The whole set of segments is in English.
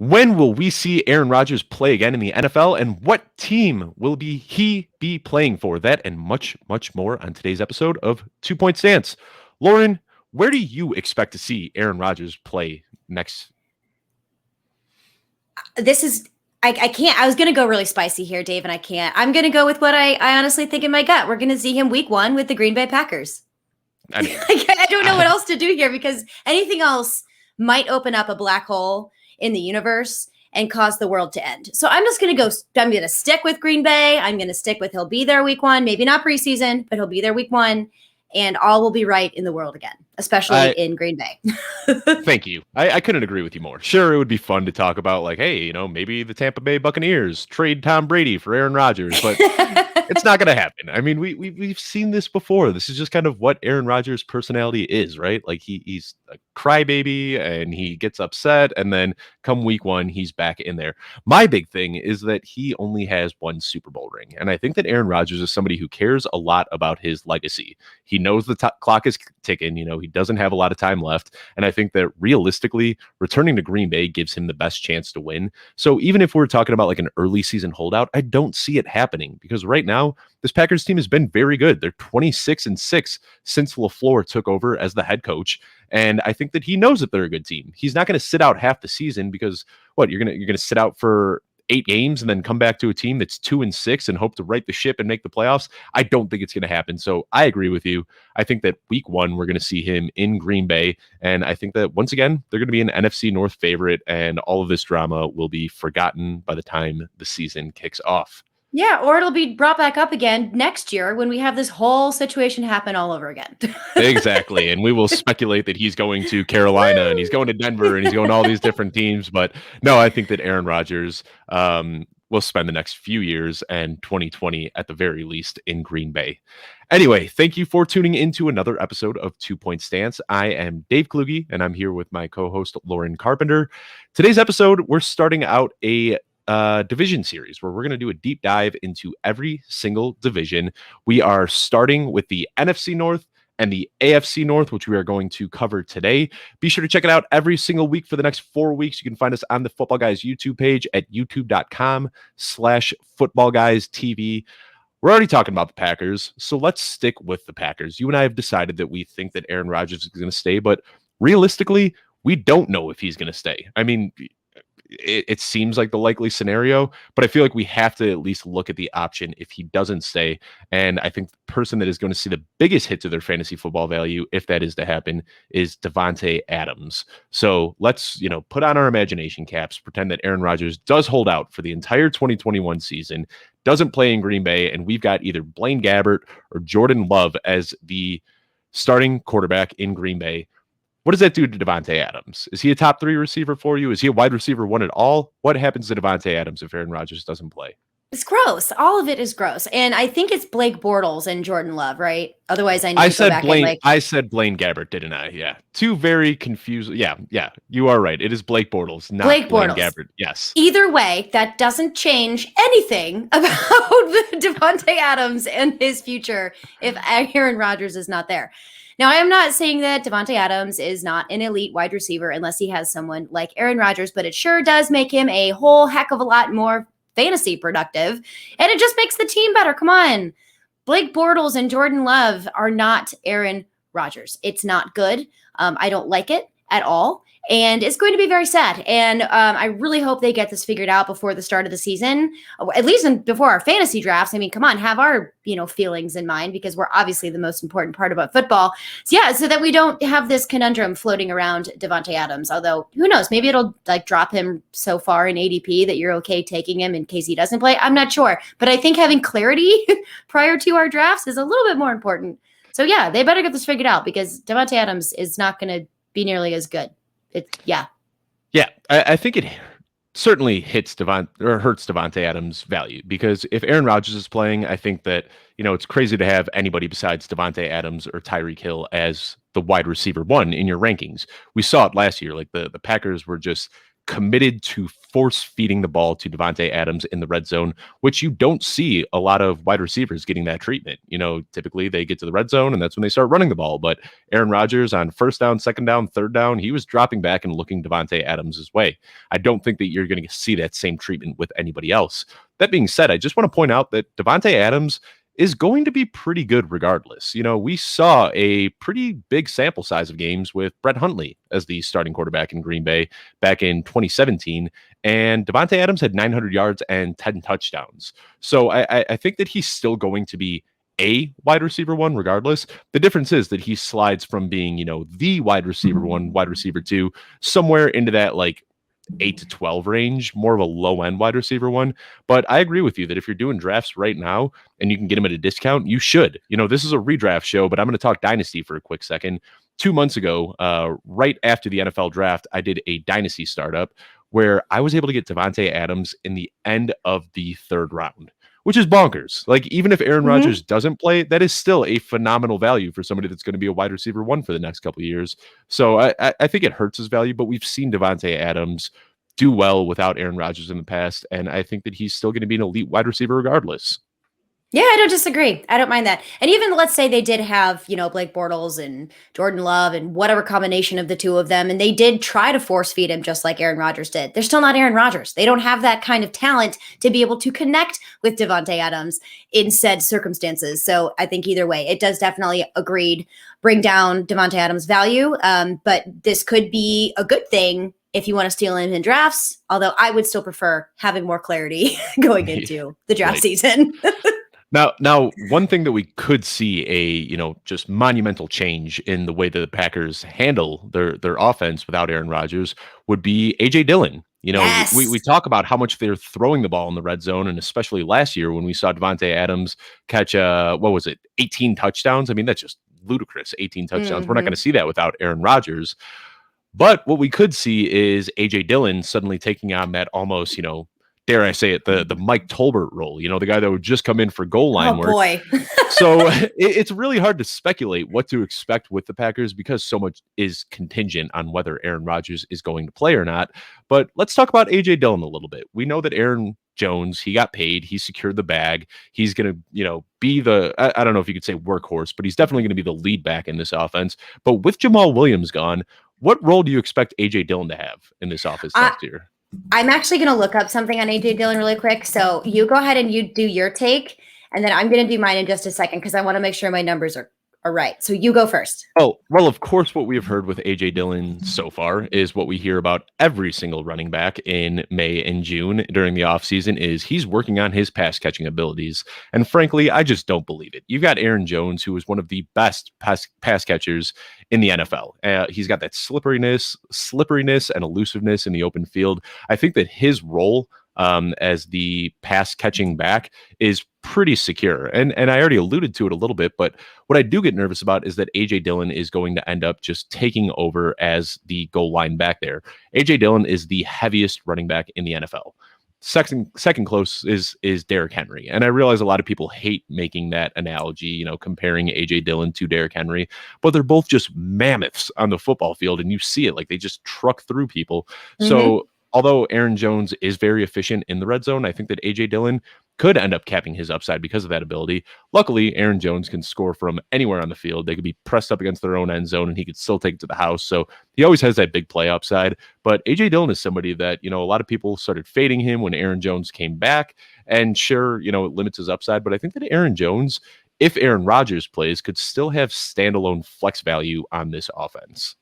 When will we see Aaron Rodgers play again in the NFL, and what team will he be playing for? That and much, much more on today's episode of 2 Point Stance. Lauren, where do you expect to see Aaron Rodgers play next? I can't. I was going to go really spicy here, Dave, and I can't. I'm going to go with what I honestly think in my gut. We're going to see him week 1 with the Green Bay Packers. I mean, I don't know what else to do here because anything else might open up a black hole in the universe and cause the world to end. So I'm just going to I'm going to stick with Green Bay. I'm going to stick with he'll be there week 1, maybe not preseason, but he'll be there week 1 and all will be right in the world again, especially in Green Bay. Thank you. I couldn't agree with you more. Sure, it would be fun to talk about like, hey, maybe the Tampa Bay Buccaneers trade Tom Brady for Aaron Rodgers, but it's not going to happen. I mean, we've seen this before. This is just kind of what Aaron Rodgers' personality is, right? Like he's a crybaby and he gets upset, and then come week 1, he's back in there. My big thing is that he only has 1 Super Bowl ring, and I think that Aaron Rodgers is somebody who cares a lot about his legacy. He knows the clock is ticking. He doesn't have a lot of time left, and I think that realistically, returning to Green Bay gives him the best chance to win. So even if we're talking about like an early season holdout, I don't see it happening because right now this Packers team has been very good. They're 26-6 since LaFleur took over as the head coach, and I think that he knows that they're a good team. He's not going to sit out half the season because you're gonna sit out for 8 games and then come back to a team that's 2-6 and hope to right the ship and make the playoffs. I don't think it's going to happen. So I agree with you. I think that week 1, we're going to see him in Green Bay. And I think that once again, they're going to be an NFC North favorite and all of this drama will be forgotten by the time the season kicks off. Yeah, or it'll be brought back up again next year when we have this whole situation happen all over again. Exactly. And we will speculate that he's going to Carolina and he's going to Denver and he's going to all these different teams. But no, I think that Aaron Rodgers will spend the next few years and 2020 at the very least in Green Bay. Anyway, thank you for tuning into another episode of 2 Point Stance. I am Dave Kluge and I'm here with my co-host Lauren Carpenter. Today's episode, we're starting out a division series where we're going to do a deep dive into every single division. We are starting with the NFC North and the AFC North, which we are going to cover today. Be sure to check it out every single week for the next 4 weeks. You can find us on the Footballguys YouTube page at youtube.com/FootballGuysTV. We're already talking about the Packers, so let's stick with the Packers. You and I have decided that we think that Aaron Rodgers is going to stay, but realistically, we don't know if he's going to stay. I mean, it seems like the likely scenario, but I feel like we have to at least look at the option if he doesn't stay. And I think the person that is going to see the biggest hit to their fantasy football value, if that is to happen, is Davante Adams. So let's, put on our imagination caps, pretend that Aaron Rodgers does hold out for the entire 2021 season, doesn't play in Green Bay, and we've got either Blaine Gabbert or Jordan Love as the starting quarterback in Green Bay. What does that do to Davante Adams? Is he a top 3 receiver for you? Is he a wide receiver 1 at all? What happens to Davante Adams if Aaron Rodgers doesn't play? It's gross. All of it is gross. And I think it's Blake Bortles and Jordan Love, right? Otherwise, I said Blaine Gabbert, didn't I? Yeah. 2 very confused. Yeah. You are right. It is Blake Bortles, not Blaine Gabbert. Yes. Either way, that doesn't change anything about Davante Adams and his future if Aaron Rodgers is not there. Now, I am not saying that Davante Adams is not an elite wide receiver unless he has someone like Aaron Rodgers, but it sure does make him a whole heck of a lot more fantasy productive, and it just makes the team better. Come on. Blake Bortles and Jordan Love are not Aaron Rodgers. It's not good. I don't like it at all. And it's going to be very sad. And I really hope they get this figured out before the start of the season, at least before our fantasy drafts. I mean, come on, have our feelings in mind because we're obviously the most important part about football. So that we don't have this conundrum floating around Davante Adams. Although, who knows? Maybe it'll drop him so far in ADP that you're okay taking him in case he doesn't play. I'm not sure. But I think having clarity prior to our drafts is a little bit more important. So, yeah, they better get this figured out because Davante Adams is not going to be nearly as good. Yeah. I think it certainly hurts Davante Adams' value because if Aaron Rodgers is playing, I think that it's crazy to have anybody besides Davante Adams or Tyreek Hill as the wide receiver 1 in your rankings. We saw it last year, like the Packers were just committed to force feeding the ball to Davante Adams in the red zone, which you don't see a lot of wide receivers getting that treatment. Typically they get to the red zone and that's when they start running the ball. But Aaron Rodgers on first down, second down, third down, he was dropping back and looking Davante Adams' way. I don't think that you're going to see that same treatment with anybody else. That being said, I just want to point out that Davante Adams is going to be pretty good regardless. We saw a pretty big sample size of games with Brett Hundley as the starting quarterback in Green Bay back in 2017, and Davante Adams had 900 yards and 10 touchdowns. So I think that he's still going to be a wide receiver one regardless. The difference is that he slides from being, the wide receiver one, wide receiver two, somewhere into that like 8 to 12 range, more of a low end wide receiver one. But I agree with you that if you're doing drafts right now and you can get him at a discount, you should. This is a redraft show, but I'm going to talk dynasty for a quick second. 2 months ago, right after the NFL draft, I did a dynasty startup where I was able to get Davante Adams in the end of the third round, which is bonkers. Like, even if Aaron Rodgers doesn't play, that is still a phenomenal value for somebody that's going to be a wide receiver one for the next couple of years. So I think it hurts his value, but we've seen Davante Adams do well without Aaron Rodgers in the past, and I think that he's still going to be an elite wide receiver regardless. Yeah, I don't disagree. I don't mind that. And even let's say they did have, Blake Bortles and Jordan Love and whatever combination of the two of them, and they did try to force feed him just like Aaron Rodgers did. They're still not Aaron Rodgers. They don't have that kind of talent to be able to connect with Davante Adams in said circumstances. So I think either way, it does definitely, agreed, bring down Davante Adams' value. But this could be a good thing if you want to steal him in drafts, although I would still prefer having more clarity going into the draft season. Now, one thing that we could see just monumental change in the way that the Packers handle their offense without Aaron Rodgers would be AJ Dillon. Yes. We talk about how much they're throwing the ball in the red zone, and especially last year when we saw Davante Adams catch 18 touchdowns. I mean, that's just ludicrous. 18 touchdowns. We're not going to see that without Aaron Rodgers. But what we could see is AJ Dillon suddenly taking on that almost, dare I say it, the Mike Tolbert role, the guy that would just come in for goal line work. Boy. So it's really hard to speculate what to expect with the Packers because so much is contingent on whether Aaron Rodgers is going to play or not. But let's talk about AJ Dillon a little bit. We know that Aaron Jones, he got paid, he secured the bag. He's going to, be the, I don't know if you could say workhorse, but he's definitely going to be the lead back in this offense. But with Jamal Williams gone, what role do you expect AJ Dillon to have in this offense next year? I'm actually going to look up something on AJ Dillon really quick. So you go ahead and you do your take, and then I'm going to do mine in just a second because I want to make sure my numbers are right. So you go first. Oh, well, of course, what we have heard with AJ Dillon so far is what we hear about every single running back in May and June during the offseason is he's working on his pass catching abilities. And frankly, I just don't believe it. You've got Aaron Jones, who is one of the best pass catchers in the NFL. He's got that slipperiness and elusiveness in the open field. I think that his role as the pass catching back is pretty secure. And I already alluded to it a little bit, but what I do get nervous about is that AJ Dillon is going to end up just taking over as the goal line back there. AJ Dillon is the heaviest running back in the NFL. Second close is Derrick Henry. And I realize a lot of people hate making that analogy, comparing AJ Dillon to Derrick Henry, but they're both just mammoths on the football field. And you see it, like they just truck through people. So although Aaron Jones is very efficient in the red zone, I think that AJ Dillon could end up capping his upside because of that ability. Luckily, Aaron Jones can score from anywhere on the field. They could be pressed up against their own end zone and he could still take it to the house. So he always has that big play upside. But AJ Dillon is somebody that, a lot of people started fading him when Aaron Jones came back. And sure, it limits his upside. But I think that Aaron Jones, if Aaron Rodgers plays, could still have standalone flex value on this offense.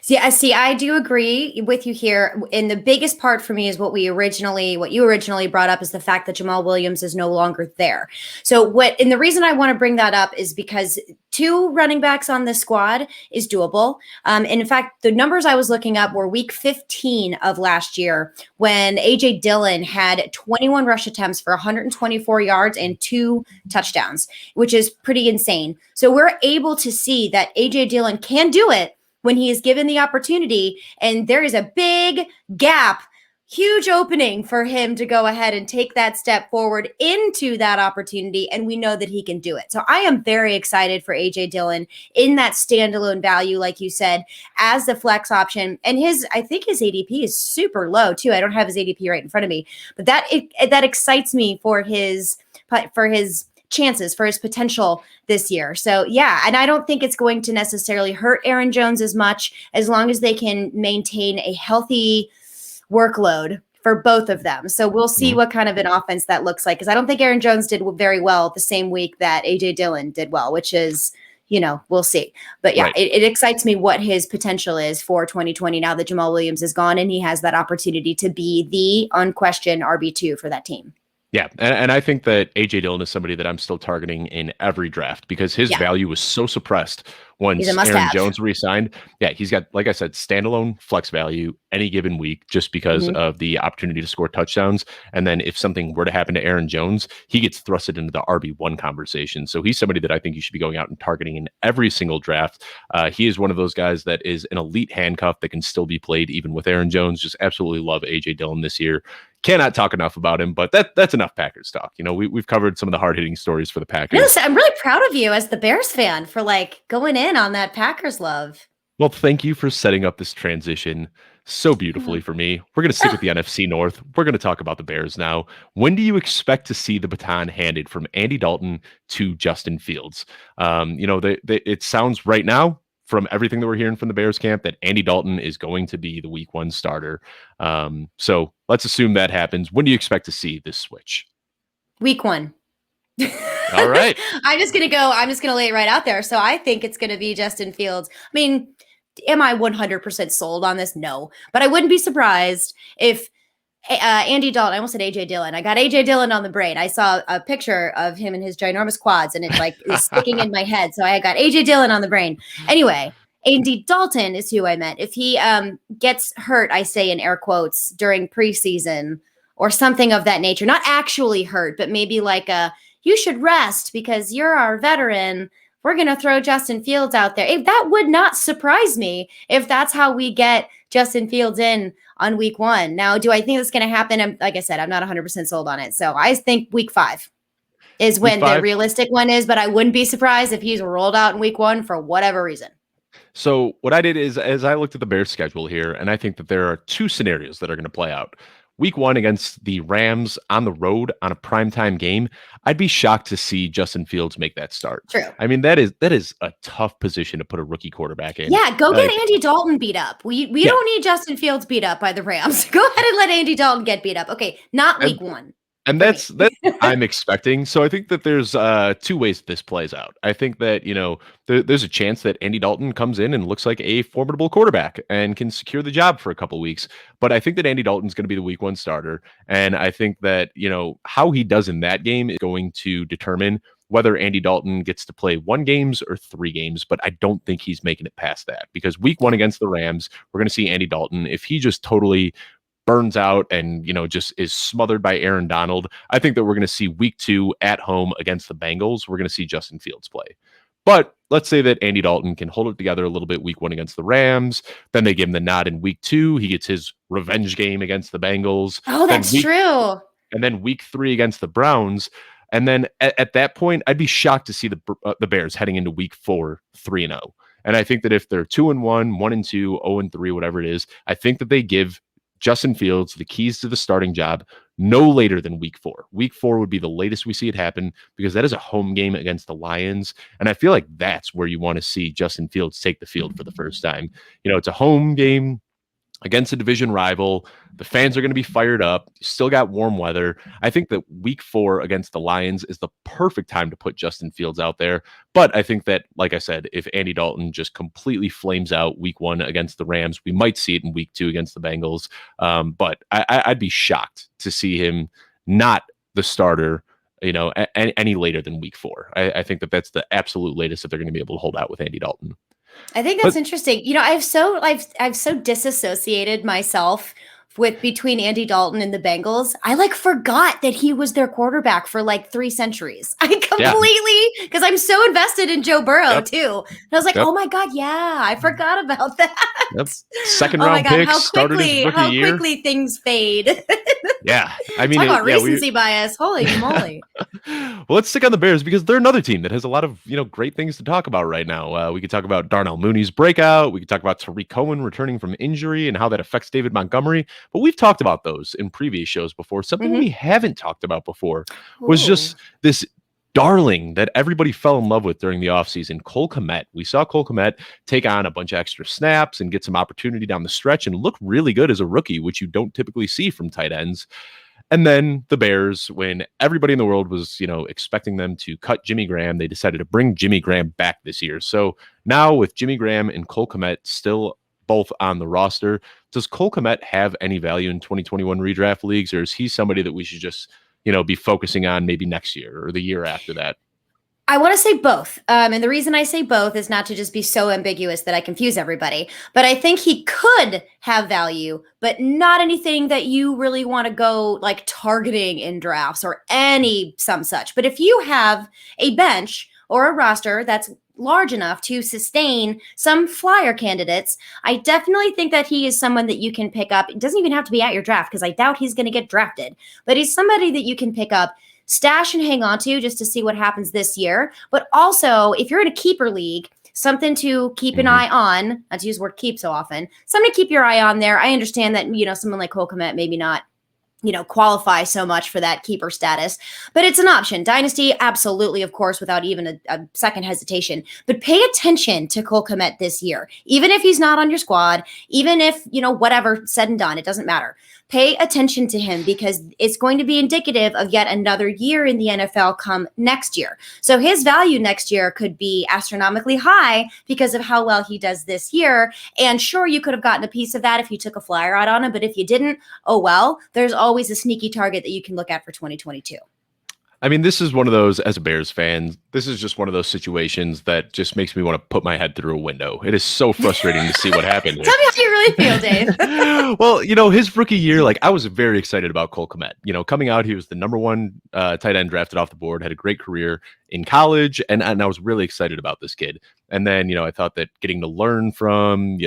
See, I do agree with you here. And the biggest part for me is what you originally brought up is the fact that Jamal Williams is no longer there. And the reason I want to bring that up is because 2 running backs on this squad is doable. And in fact, the numbers I was looking up were week 15 of last year when AJ Dillon had 21 rush attempts for 124 yards and 2 touchdowns, which is pretty insane. So we're able to see that AJ Dillon can do it when he is given the opportunity. And there is a big gap huge opening for him to go ahead and take that step forward into that opportunity. And we know that he can do it. So I am very excited for AJ Dillon in that standalone value, like you said, as the flex option. And I think his ADP is super low too. I don't have his ADP right in front of me, but that excites me for his chances, for his potential this year. So yeah, and I don't think it's going to necessarily hurt Aaron Jones as much, as long as they can maintain a healthy workload for both of them. So we'll see what kind of an offense that looks like, because I don't think Aaron Jones did very well the same week that AJ Dillon did well, which is, we'll see. But yeah, it excites me what his potential is for 2020 now that Jamal Williams is gone and he has that opportunity to be the unquestioned RB2 for that team. Yeah, and I think that AJ Dillon is somebody that I'm still targeting in every draft, because his value was so suppressed once Aaron Jones re-signed. Yeah, he's got, like I said, standalone flex value any given week, just because of the opportunity to score touchdowns. And then if something were to happen to Aaron Jones, he gets thrusted into the RB1 conversation. So he's somebody that I think you should be going out and targeting in every single draft. He is one of those guys that is an elite handcuff that can still be played even with Aaron Jones. Just absolutely love AJ Dillon this year. Cannot talk enough about him, but that's enough Packers talk. We've covered some of the hard-hitting stories for the Packers. Yes, I'm really proud of you as the Bears fan for going in on that Packers love. Well, thank you for setting up this transition so beautifully for me. We're going to stick with the NFC North. We're going to talk about the Bears now. When do you expect to see the baton handed from Andy Dalton to Justin Fields? It sounds right now, from everything that we're hearing from the Bears camp, that Andy Dalton is going to be the week 1 starter. So let's assume that happens. When do you expect to see this switch? Week 1. All right. I'm just going to lay it right out there. So I think it's going to be Justin Fields. I mean, am I 100% sold on this? No, but I wouldn't be surprised if Andy Dalton, I almost said AJ Dillon. I got AJ Dillon on the brain. I saw a picture of him and his ginormous quads, and it is sticking in my head. So I got AJ Dillon on the brain. Anyway, Andy Dalton is who I meant. If he gets hurt, I say in air quotes, during preseason or something of that nature, not actually hurt, but maybe you should rest because you're our veteran. We're going to throw Justin Fields out there. That would not surprise me if that's how we get Justin Fields in on week 1. Now, do I think that's going to happen? Like I said, I'm not 100% sold on it. So I think week 5 is when the realistic one is, but I wouldn't be surprised if he's rolled out in week 1 for whatever reason. So what I did is, as I looked at the Bears schedule here, and I think that there are 2 scenarios that are going to play out. Week 1 against the Rams on the road on a primetime game, I'd be shocked to see Justin Fields make that start. True. I mean, that is a tough position to put a rookie quarterback in. Yeah, go get Andy Dalton beat up. We don't need Justin Fields beat up by the Rams. Go ahead and let Andy Dalton get beat up. Okay, not week 1. And that's what I'm expecting. So I think that there's 2 ways this plays out. I think that, there's a chance that Andy Dalton comes in and looks like a formidable quarterback and can secure the job for a couple weeks. But I think that Andy Dalton's going to be the week 1 starter. And I think that, how he does in that game is going to determine whether Andy Dalton gets to play 1 games or 3 games. But I don't think he's making it past that, because week 1 against the Rams, we're going to see Andy Dalton. If he just totally burns out and, just is smothered by Aaron Donald, I think that we're going to see week 2 at home against the Bengals. We're going to see Justin Fields play. But let's say that Andy Dalton can hold it together a little bit week 1 against the Rams. Then they give him the nod in week 2. He gets his revenge game against the Bengals. Oh, that's true. And then week 3 against the Browns. And then at that point, I'd be shocked to see the Bears heading into week 4, 3-0. And I think that if they're 2-1, 1-2, 0-3, whatever it is, I think that they give Justin Fields the keys to the starting job no later than week 4. Week 4 would be the latest we see it happen, because that is a home game against the Lions. And I feel like that's where you want to see Justin Fields take the field for the first time. It's a home game against a division rival. The fans are going to be fired up. You still got warm weather. I think that week 4 against the Lions is the perfect time to put Justin Fields out there. But I think that, like I said, if Andy Dalton just completely flames out week 1 against the Rams, we might see it in week 2 against the Bengals. But I'd be shocked to see him not the starter, any later than week 4. I think that that's the absolute latest that they're going to be able to hold out with Andy Dalton. I think that's interesting. I've so disassociated myself with between Andy Dalton and the Bengals, I like forgot that he was their quarterback for like 3 centuries. I completely, because I'm so invested in Joe Burrow too. And I was like, oh my God, yeah, I forgot about that. Yep. Second round pick, started his rookie year. How quickly things fade. Yeah. I mean, talk about recency bias. Holy moly. Well, let's stick on the Bears because they're another team that has a lot of, great things to talk about right now. We could talk about Darnell Mooney's breakout. We could talk about Tariq Cohen returning from injury and how that affects David Montgomery. But we've talked about those in previous shows before. Something we haven't talked about before was just this darling that everybody fell in love with during the offseason, Cole Kmet. We saw Cole Kmet take on a bunch of extra snaps and get some opportunity down the stretch and look really good as a rookie, which you don't typically see from tight ends. And then the Bears, when everybody in the world was, expecting them to cut Jimmy Graham, they decided to bring Jimmy Graham back this year. So now with Jimmy Graham and Cole Kmet still both on the roster, does Cole Kmet have any value in 2021 redraft leagues, or is he somebody that we should just, be focusing on maybe next year or the year after that? I want to say both. And the reason I say both is not to just be so ambiguous that I confuse everybody, but I think he could have value, but not anything that you really want to go like targeting in drafts or some such. But if you have a bench or a roster that's large enough to sustain some flyer candidates, I definitely think that he is someone that you can pick up. It doesn't even have to be at your draft because I doubt he's going to get drafted, but he's somebody that you can pick up, stash and hang on to just to see what happens this year. But also, if you're in a keeper league, something to keep an eye on, not to use the word keep so often, something to keep your eye on there. I understand that, someone like Cole Kmet maybe not, qualify so much for that keeper status, but it's an option. Dynasty, absolutely, of course, without even a second hesitation. But pay attention to Cole Kmet this year, even if he's not on your squad, even if, whatever said and done, it doesn't matter. Pay attention to him because it's going to be indicative of yet another year in the NFL come next year. So his value next year could be astronomically high because of how well he does this year. And sure, you could have gotten a piece of that if you took a flyer out on him, but if you didn't, oh well, there's always a sneaky target that you can look at for 2022. I mean, this is one of those, as a Bears fan, this is just one of those situations that just makes me want to put my head through a window. It is so frustrating to see what happened. Tell me how you really feel, Dave. Well, his rookie year, I was very excited about Cole Kmet. Coming out, he was the number one tight end drafted off the board, had a great career in college, and I was really excited about this kid. And then, I thought that getting to learn from,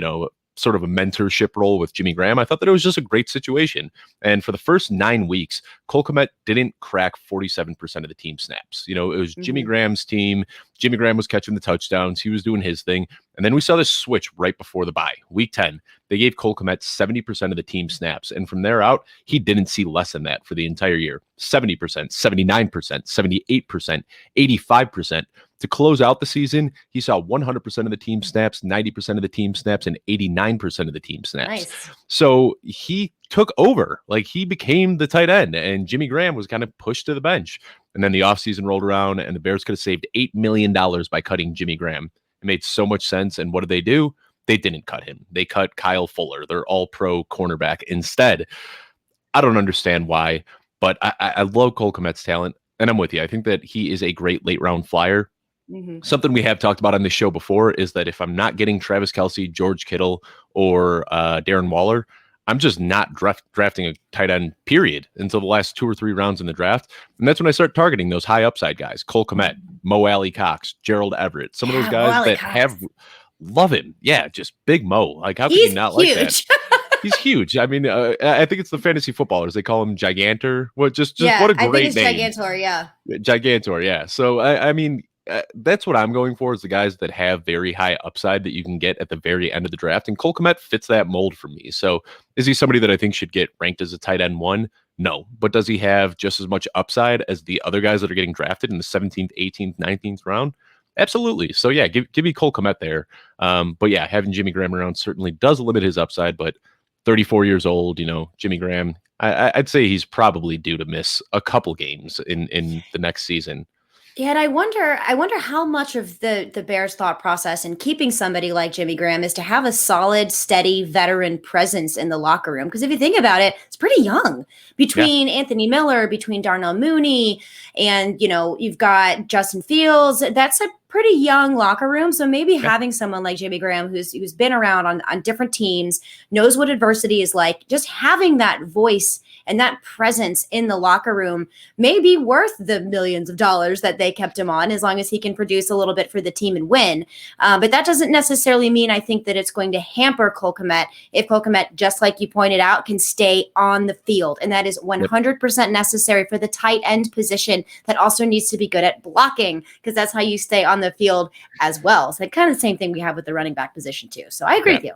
sort of a mentorship role with Jimmy Graham, I thought that it was just a great situation. And for the first 9 weeks, Cole Kmet didn't crack 47% of the team snaps. It was Jimmy Graham's team. Jimmy Graham was catching the touchdowns. He was doing his thing. And then we saw this switch right before the bye. Week 10, they gave Cole Kmet 70% of the team snaps. And from there out, he didn't see less than that for the entire year. 70%, 79%, 78%, 85%. To close out the season, he saw 100% of the team snaps, 90% of the team snaps, and 89% of the team snaps. Nice. So he took over. He became the tight end, and Jimmy Graham was kind of pushed to the bench. And then the offseason rolled around, and the Bears could have saved $8 million by cutting Jimmy Graham. It made so much sense. And what did they do? They didn't cut him. They cut Kyle Fuller, their all-pro cornerback, instead. I don't understand why, but I love Cole Kmet's talent, and I'm with you. I think that he is a great late-round flyer. Something we have talked about on this show before is that if I'm not getting Travis Kelce, George Kittle, or Darren Waller, I'm just not drafting a tight end, period, until the last 2 or 3 rounds in the draft. And that's when I start targeting those high upside guys, Cole Kmet, Mo Alley Cox, Gerald Everett, some of those guys that love him. Yeah, just Big Mo. How can you not like that? He's huge. I mean, I think it's the fantasy footballers. They call him Gigantor. What what a great I think it's name. Gigantor, yeah. Gigantor, yeah. So, I mean, that's what I'm going for, is the guys that have very high upside that you can get at the very end of the draft. And Cole Kmet fits that mold for me. So is he somebody that I think should get ranked as a tight end 1? No. But does he have just as much upside as the other guys that are getting drafted in the 17th, 18th, 19th round? Absolutely. So yeah, give me Cole Kmet there. But yeah, having Jimmy Graham around certainly does limit his upside, but 34 years old, Jimmy Graham, I'd say he's probably due to miss a couple games in the next season. Yeah, and I wonder how much of the Bears' thought process in keeping somebody like Jimmy Graham is to have a solid, steady veteran presence in the locker room. Because if you think about it, it's pretty young. Between Anthony Miller, between Darnell Mooney, and you've got Justin Fields. That's a pretty young locker room. So maybe having someone like Jimmy Graham, who's been around on different teams, knows what adversity is like, just having that voice and that presence in the locker room may be worth the millions of dollars that they kept him on, as long as he can produce a little bit for the team and win. But that doesn't necessarily mean I think that it's going to hamper Cole Kmet if Cole Kmet, just like you pointed out, can stay on the field. And that is 100% necessary for the tight end position that also needs to be good at blocking, because that's how you stay on the field as well. So kind of the same thing we have with the running back position too. So I agree with you.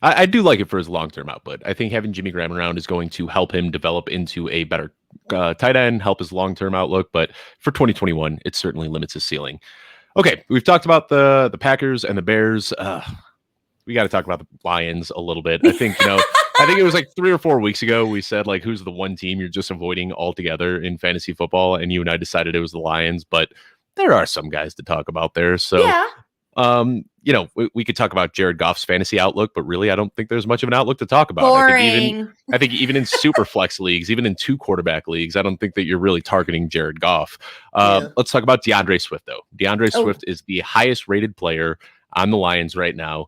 I do like it for his long-term output. I think having Jimmy Graham around is going to help him develop into a better tight end, help his long-term outlook. But for 2021, it certainly limits his ceiling. Okay, we've talked about the Packers and the Bears. We got to talk about the Lions a little bit. I think, I think it was like 3 or 4 weeks ago, we said, like, who's the one team you're just avoiding altogether in fantasy football? And you and I decided it was the Lions, but there are some guys to talk about there. So, we could talk about Jared Goff's fantasy outlook, but really, I don't think there's much of an outlook to talk about. Boring. I think even in super flex leagues, even in 2 quarterback leagues, I don't think that you're really targeting Jared Goff. Let's talk about DeAndre Swift, though. Swift is the highest rated player on the Lions right now.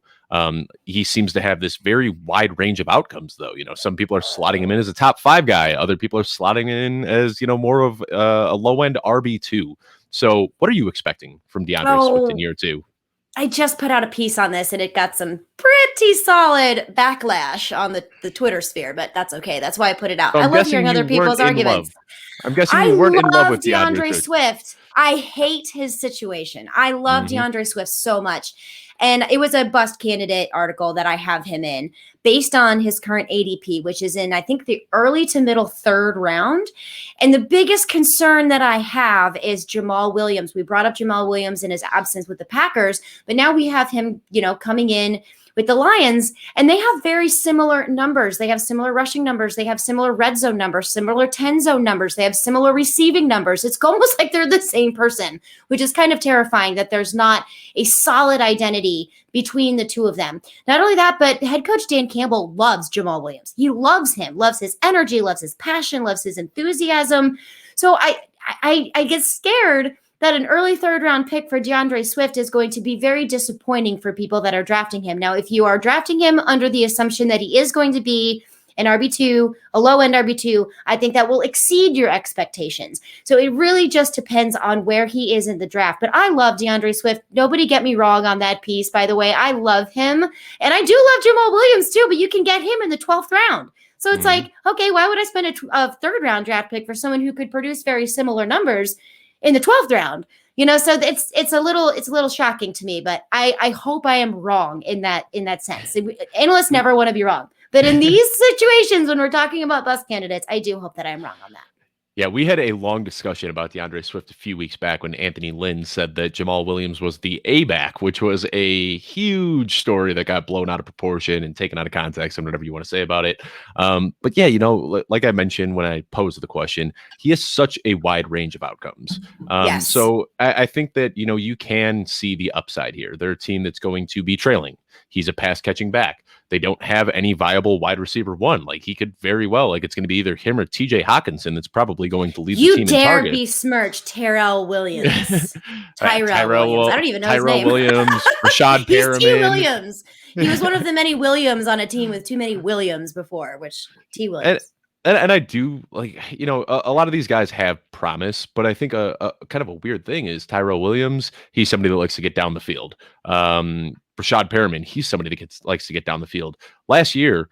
He seems to have this very wide range of outcomes, though. Some people are slotting him in as a top 5 guy. Other people are slotting in as, more of a low end RB2. So what are you expecting from DeAndre Swift in year 2? I just put out a piece on this and it got some pretty solid backlash on the Twitter sphere, but that's okay. That's why I put it out. So I love hearing other people's arguments. I'm guessing you weren't in love with DeAndre Swift. I hate his situation. I love DeAndre Swift so much. And it was a bust candidate article that I have him in based on his current ADP, which is in, I think, the early to middle 3rd round. And the biggest concern that I have is Jamal Williams. We brought up Jamal Williams in his absence with the Packers, but now we have him, coming in with the Lions, and they have very similar numbers. They have similar rushing numbers. They have similar red zone numbers, similar 10 zone numbers. They have similar receiving numbers. It's almost like they're the same person, which is kind of terrifying that there's not a solid identity between the two of them. Not only that, but head coach Dan Campbell loves Jamal Williams. He loves him, loves his energy, loves his passion, loves his enthusiasm. So I get scared that an early 3rd round pick for DeAndre Swift is going to be very disappointing for people that are drafting him. Now, if you are drafting him under the assumption that he is going to be an RB2, a low-end RB2, I think that will exceed your expectations. So it really just depends on where he is in the draft. But I love DeAndre Swift. Nobody get me wrong on that piece, by the way. I love him. And I do love Jamal Williams, too, but you can get him in the 12th round. So it's like, okay, why would I spend a 3rd round draft pick for someone who could produce very similar numbers in the 12th round? So it's a little shocking to me, but I hope I am wrong in that sense. Analysts never want to be wrong, but in these situations when we're talking about bust candidates, I do hope that I'm wrong on that. Yeah, we had a long discussion about DeAndre Swift a few weeks back when Anthony Lynn said that Jamal Williams was the A-back, which was a huge story that got blown out of proportion and taken out of context and whatever you want to say about it. But yeah, like I mentioned when I posed the question, he has such a wide range of outcomes. Yes. So I think that, you can see the upside here. They're a team that's going to be trailing. He's a pass catching back. They don't have any viable wide receiver 1. Like, he could very well, it's going to be either him or TJ Hawkinson that's probably going to lead the team in target. You dare besmirch Tyrell Williams. Tyrell Williams. I don't even know his name. Tyrell Williams, Rashad Perriman. He's T. Williams. He was one of the many Williams on a team with too many Williams before, which T. Williams. And I do a lot of these guys have promise, but I think a kind of a weird thing is Tyrell Williams. He's somebody that likes to get down the field. Rashad Perriman, he's somebody that likes to get down the field. Last year,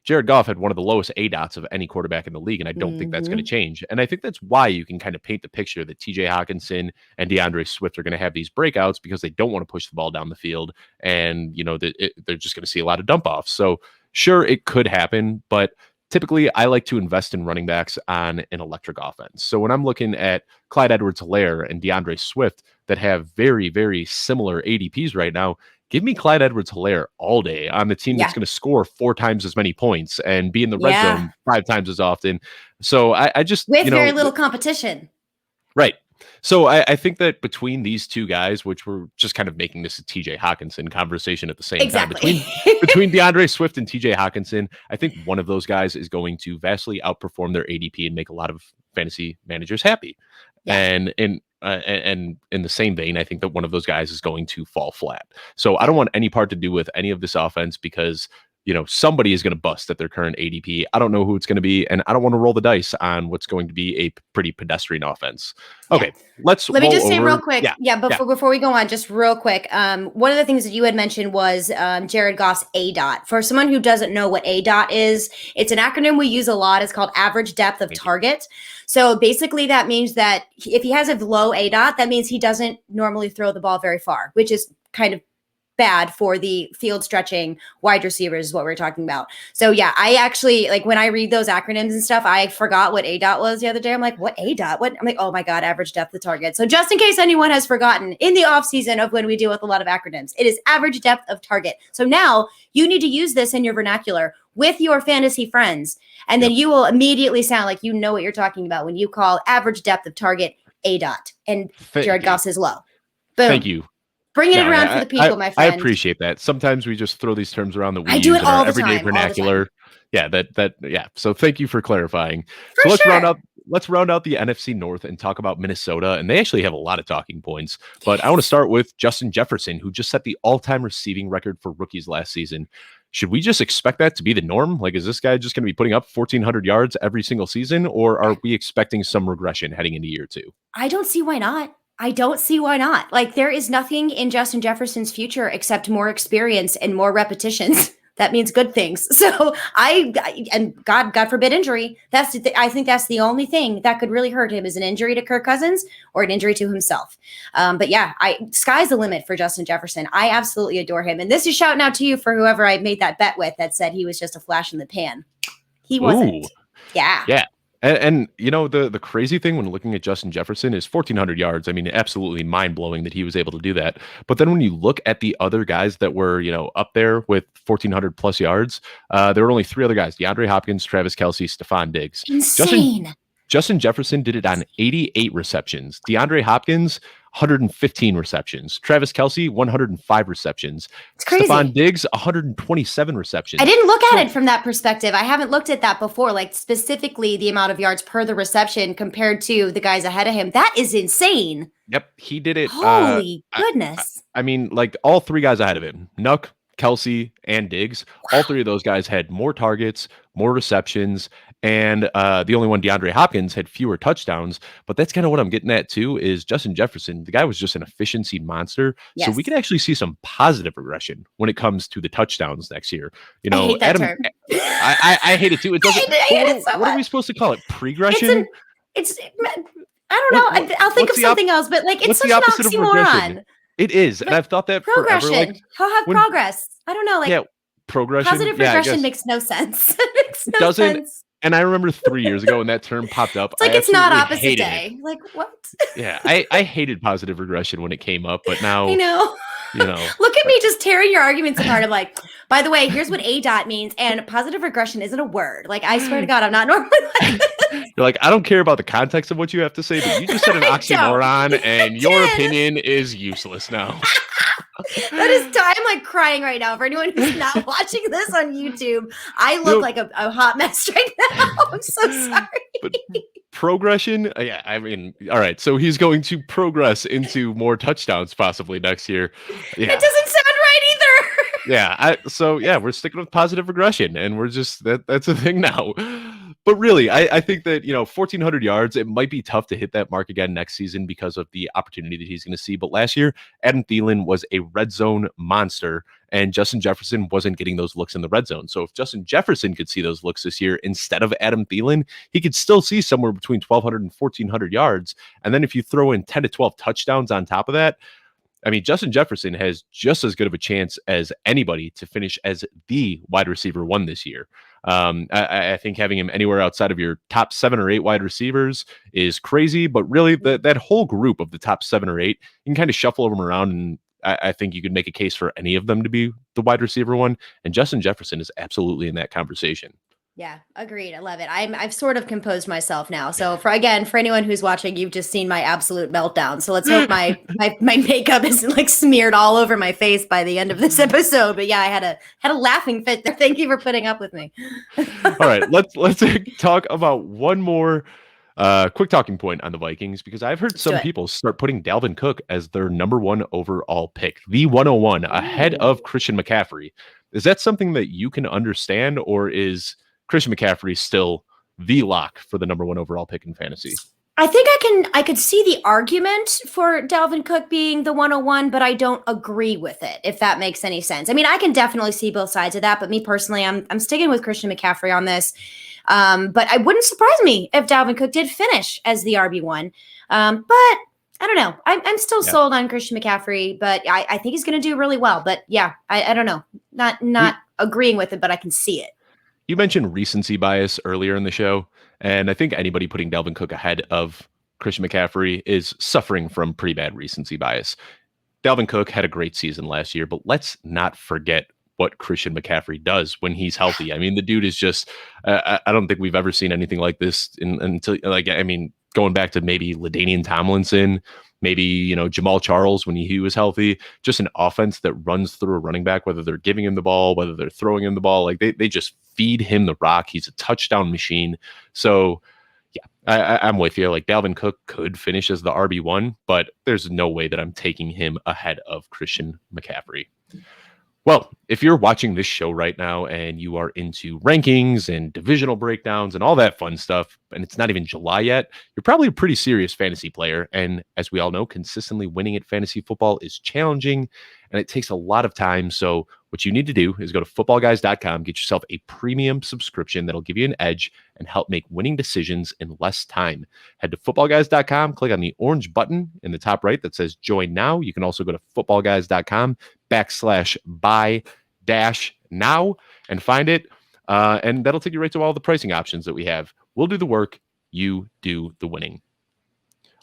Jared Goff had one of the lowest ADOTs of any quarterback in the league, and I don't think that's going to change. And I think that's why you can kind of paint the picture that TJ Hawkinson and DeAndre Swift are going to have these breakouts, because they don't want to push the ball down the field, and they're just going to see a lot of dump offs. So sure, it could happen, but typically I like to invest in running backs on an electric offense. So when I'm looking at Clyde Edwards-Helaire and DeAndre Swift that have very, very similar ADPs right now, give me Clyde Edwards-Helaire all day on the team that's going to score 4 times as many points and be in the red zone 5 times as often. So I just... With very little competition. Right. So I think that between these two guys, which we're just kind of making this a TJ Hawkinson conversation at the same time, between DeAndre Swift and TJ Hawkinson, I think one of those guys is going to vastly outperform their ADP and make a lot of fantasy managers happy. Yeah. And and in the same vein, I think that one of those guys is going to fall flat. So I don't want any part to do with any of this offense because, somebody is going to bust at their current ADP. I don't know who it's going to be, and I don't want to roll the dice on what's going to be a pretty pedestrian offense. Okay, let me just say real quick. Before we go on, just real quick. One of the things that you had mentioned was Jared Goff's ADOT. For someone who doesn't know what ADOT is, it's an acronym we use a lot. It's called average depth of target. So basically that means that if he has a low ADOT, that means he doesn't normally throw the ball very far, which is kind of bad for the field stretching wide receivers is what we're talking about. So yeah, I actually, like, when I read those acronyms and stuff, I forgot what ADOT was the other day. I'm like, what ADOT? What? I'm like, oh my God, average depth of target. So just in case anyone has forgotten, in the off season of when we deal with a lot of acronyms, it is average depth of target. So now you need to use this in your vernacular with your fantasy friends. And then you will immediately sound like you know what you're talking about when you call average depth of target ADOT. And Jared Goff's is low. Boom. Thank you. Bring it around for the people, my friend. I appreciate that. Sometimes we just throw these terms around that we use in our everyday time, vernacular. Yeah, yeah. So thank you for clarifying. So let's round out the NFC North and talk about Minnesota. And they actually have a lot of talking points. But I want to start with Justin Jefferson, who just set the all-time receiving record for rookies last season. Should we just expect that to be the norm? Like, is this guy just going to be putting up 1,400 yards every single season, or are we expecting some regression heading into year two? I don't see why not. Like, there is nothing in Justin Jefferson's future except more experience and more repetitions. That means good things. So and God forbid injury. I think that's the only thing that could really hurt him is an injury to Kirk Cousins or an injury to himself. But yeah, sky's the limit for Justin Jefferson. I absolutely adore him. And this is shouting out to you for whoever I made that bet with that said he was just a flash in the pan. He wasn't. Ooh. Yeah. Yeah. And the crazy thing when looking at Justin Jefferson is 1,400 yards. I mean, absolutely mind-blowing that he was able to do that. But then when you look at the other guys that were, up there with 1,400 plus yards, there were only three other guys: DeAndre Hopkins, Travis Kelce, Stephon Diggs. Insane. Justin Jefferson did it on 88 receptions. DeAndre Hopkins, 115 receptions. Travis Kelce, 105 receptions. It's crazy. Stephon Diggs, 127 receptions. I didn't look at it from that perspective. I haven't looked at that before, like specifically the amount of yards per the reception compared to the guys ahead of him. That is insane. Yep, he did it. Holy goodness. I mean, like all three guys ahead of him, Nuck, Kelce, and Diggs, all three of those guys had more targets, more receptions, and the only one, DeAndre Hopkins, had fewer touchdowns. But that's kind of what I'm getting at too, is Justin Jefferson, the guy was just an efficiency monster. Yes. So we can actually see some positive regression when it comes to the touchdowns next year. I hate that term. I hate it too. It doesn't. What are we supposed to call it? Pregression? I don't know. I'll think of something else, but like it's such an oxymoron. It is, and I've thought that progression. Forever. Like, he'll have progress. I don't know. Like progression. Positive regression makes no sense. It makes no sense. And I remember 3 years ago when that term popped up. It's like it's not opposite day. It. Like what? Yeah, I hated positive regression when it came up, but now I know. Look at me just tearing your arguments apart. I'm like, by the way, here's what ADOT means, and positive regression isn't a word. Like, I swear to God, I'm not normally like this. You're like, I don't care about the context of what you have to say, but you just said an oxymoron, and your opinion is useless now. I'm like crying right now for anyone who's not watching this on YouTube. I look like a hot mess right now. I'm so sorry. But progression, yeah, I mean, all right, so he's going to progress into more touchdowns possibly next year. Yeah. It doesn't sound right either. Yeah, we're sticking with positive regression, and we're just that's a thing now. But really, I think that 1,400 yards, it might be tough to hit that mark again next season because of the opportunity that he's going to see. But last year, Adam Thielen was a red zone monster, and Justin Jefferson wasn't getting those looks in the red zone. So if Justin Jefferson could see those looks this year instead of Adam Thielen, he could still see somewhere between 1,200 and 1,400 yards. And then if you throw in 10 to 12 touchdowns on top of that, I mean, Justin Jefferson has just as good of a chance as anybody to finish as the wide receiver one this year. I think having him anywhere outside of your top 7 or 8 wide receivers is crazy, but really that whole group of the top 7 or 8, you can kind of shuffle them around, and I think you could make a case for any of them to be the wide receiver one. And Justin Jefferson is absolutely in that conversation. Yeah, agreed. I love it. I've sort of composed myself now. So for anyone who's watching, you've just seen my absolute meltdown. So let's hope my makeup isn't like smeared all over my face by the end of this episode. But yeah, I had a laughing fit there. Thank you for putting up with me. All right, let's talk about one more Quick talking point on the Vikings, because I've heard some people start putting Dalvin Cook as their number 1 overall pick, the 101, ahead of Christian McCaffrey. Is that something that you can understand, or is Christian McCaffrey still the lock for the number 1 overall pick in fantasy? I think I could see the argument for Dalvin Cook being the 101, but I don't agree with it, if that makes any sense. I mean, I can definitely see both sides of that, but me personally, I'm sticking with Christian McCaffrey on this. But it wouldn't surprise me if Dalvin Cook did finish as the RB1. But I don't know. I'm still sold on Christian McCaffrey, but I think he's going to do really well. But yeah, I don't know. Not agreeing with it, but I can see it. You mentioned recency bias earlier in the show, and I think anybody putting Dalvin Cook ahead of Christian McCaffrey is suffering from pretty bad recency bias. Dalvin Cook had a great season last year, but let's not forget what Christian McCaffrey does when he's healthy. I mean, the dude is just, I don't think we've ever seen anything like this until, going back to maybe LaDainian Tomlinson, maybe, Jamal Charles when he was healthy, just an offense that runs through a running back, whether they're giving him the ball, whether they're throwing him the ball, like they just feed him the rock. He's a touchdown machine. So yeah, I'm with you. Like Dalvin Cook could finish as the RB1, but there's no way that I'm taking him ahead of Christian McCaffrey. Well, if you're watching this show right now and you are into rankings and divisional breakdowns and all that fun stuff, and it's not even July yet, you're probably a pretty serious fantasy player. And as we all know, consistently winning at fantasy football is challenging and it takes a lot of time. So what you need to do is go to footballguys.com, get yourself a premium subscription that'll give you an edge and help make winning decisions in less time. Head to footballguys.com, click on the orange button in the top right that says join now. You can also go to footballguys.com/buy-now and find it. And that'll take you right to all the pricing options that we have. We'll do the work. You do the winning.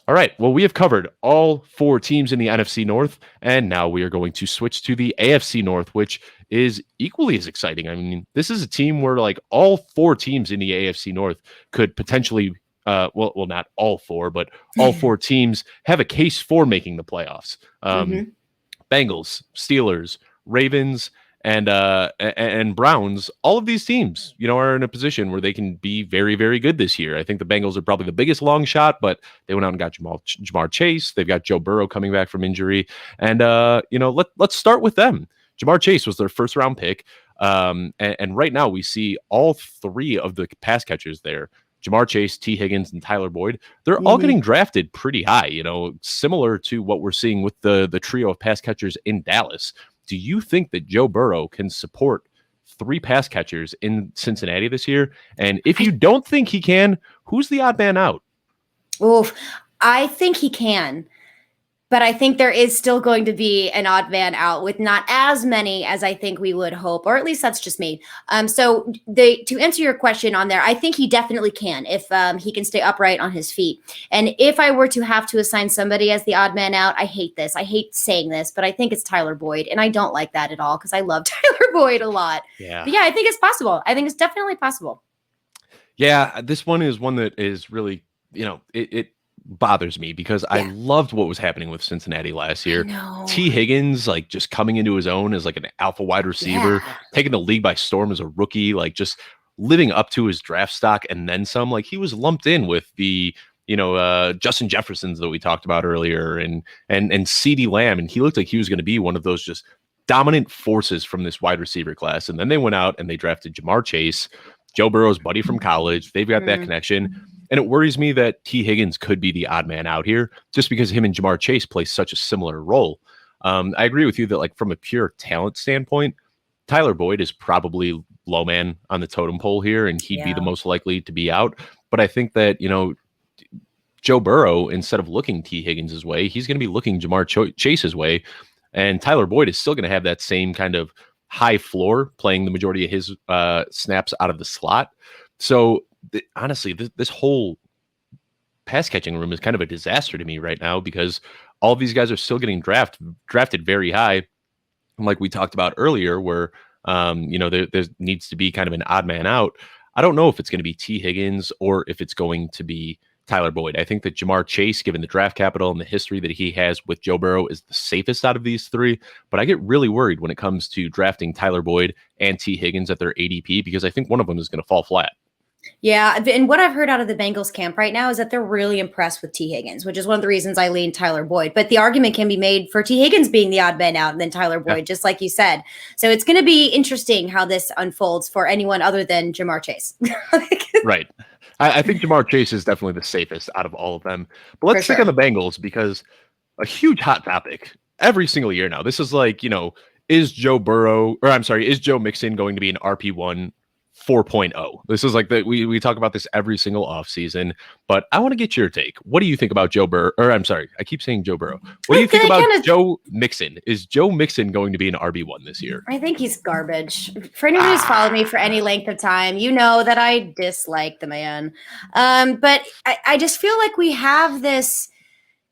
All right. Well, we have covered all 4 teams in the NFC North, and now we are going to switch to the AFC North, which is equally as exciting. I mean, this is a team where like all 4 teams in the AFC North could potentially, well, not all 4, but all 4 teams have a case for making the playoffs. Bengals, Steelers, Ravens, and Browns, all of these teams, are in a position where they can be very, very good this year. I think the Bengals are probably the biggest long shot, but they went out and got Jamar Chase. They've got Joe Burrow coming back from injury. And, let's start with them. Jamar Chase was their first round pick. And right now we see all 3 of the pass catchers there. Jamar Chase, T. Higgins, and Tyler Boyd, they're all getting drafted pretty high, similar to what we're seeing with the trio of pass catchers in Dallas. Do you think that Joe Burrow can support 3 pass catchers in Cincinnati this year? And if you don't think he can, who's the odd man out? Oh, I think he can. But I think there is still going to be an odd man out with not as many as I think we would hope, or at least that's just me. So to answer your question on there, I think he definitely can if he can stay upright on his feet. And if I were to have to assign somebody as the odd man out, I hate this. I hate saying this, but I think it's Tyler Boyd. And I don't like that at all because I love Tyler Boyd a lot. Yeah. But yeah, I think it's possible. I think it's definitely possible. Yeah, this one is one that is really, it bothers me because I loved what was happening with Cincinnati last year. T. Higgins, like just coming into his own as like an alpha wide receiver, taking the league by storm as a rookie, like just living up to his draft stock and then some. Like he was lumped in with the Justin Jeffersons that we talked about earlier and CeeDee Lamb, and he looked like he was going to be one of those just dominant forces from this wide receiver class. And then they went out and they drafted Jamar Chase, Joe Burrow's buddy from college. They've got that connection. And it worries me that T. Higgins could be the odd man out here just because him and Jamar Chase play such a similar role. I agree with you that like from a pure talent standpoint, Tyler Boyd is probably low man on the totem pole here, and he'd be the most likely to be out. But I think that, Joe Burrow, instead of looking T. Higgins' way, he's going to be looking Jamar Chase's way. And Tyler Boyd is still going to have that same kind of high floor, playing the majority of his snaps out of the slot. So honestly, this whole pass catching room is kind of a disaster to me right now because all of these guys are still getting drafted very high. And like we talked about earlier, where there needs to be kind of an odd man out. I don't know if it's going to be T. Higgins or if it's going to be Tyler Boyd. I think that Jamar Chase, given the draft capital and the history that he has with Joe Burrow, is the safest out of these 3. But I get really worried when it comes to drafting Tyler Boyd and T. Higgins at their ADP because I think one of them is going to fall flat. Yeah, and what I've heard out of the Bengals camp right now is that they're really impressed with T. Higgins, which is one of the reasons I lean Tyler Boyd. But the argument can be made for T. Higgins being the odd man out and then Tyler Boyd, just like you said. So it's going to be interesting how this unfolds for anyone other than Jamar Chase. Right. I think Jamar Chase is definitely the safest out of all of them. But let's stick on the Bengals, because a huge hot topic every single year now. This is like, is Joe Mixon going to be an RP1 4.0? This is like we talk about this every single offseason, but I want to get your take. What do you think about Joe Burrow? Or I'm sorry, I keep saying Joe Burrow. What do you think about Joe Mixon? Is Joe Mixon going to be an RB1 this year? I think he's garbage. For anyone who's followed me for any length of time, you know that I dislike the man. But I just feel like we have this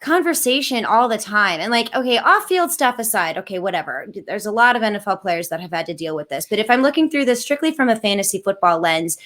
conversation all the time. And like, okay, off-field stuff aside, okay, whatever. There's a lot of NFL players that have had to deal with this. But if I'm looking through this strictly from a fantasy football lens,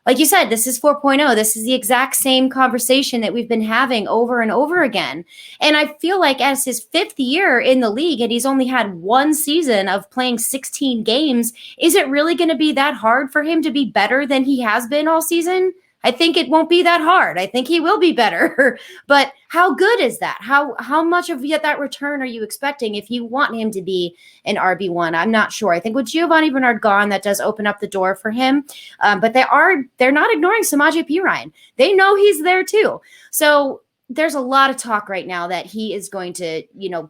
like you said, this is 4.0. This is the exact same conversation that we've been having over and over again. And I feel like as his 5th year in the league, and he's only had one season of playing 16 games, is it really going to be that hard for him to be better than he has been all season? I think it won't be that hard. I think he will be better. But how good is that? How much of that return are you expecting if you want him to be an RB1? I'm not sure. I think with Giovanni Bernard gone, that does open up the door for him. But they're not ignoring Samaje Perine. They know he's there too. So there's a lot of talk right now that he is going to,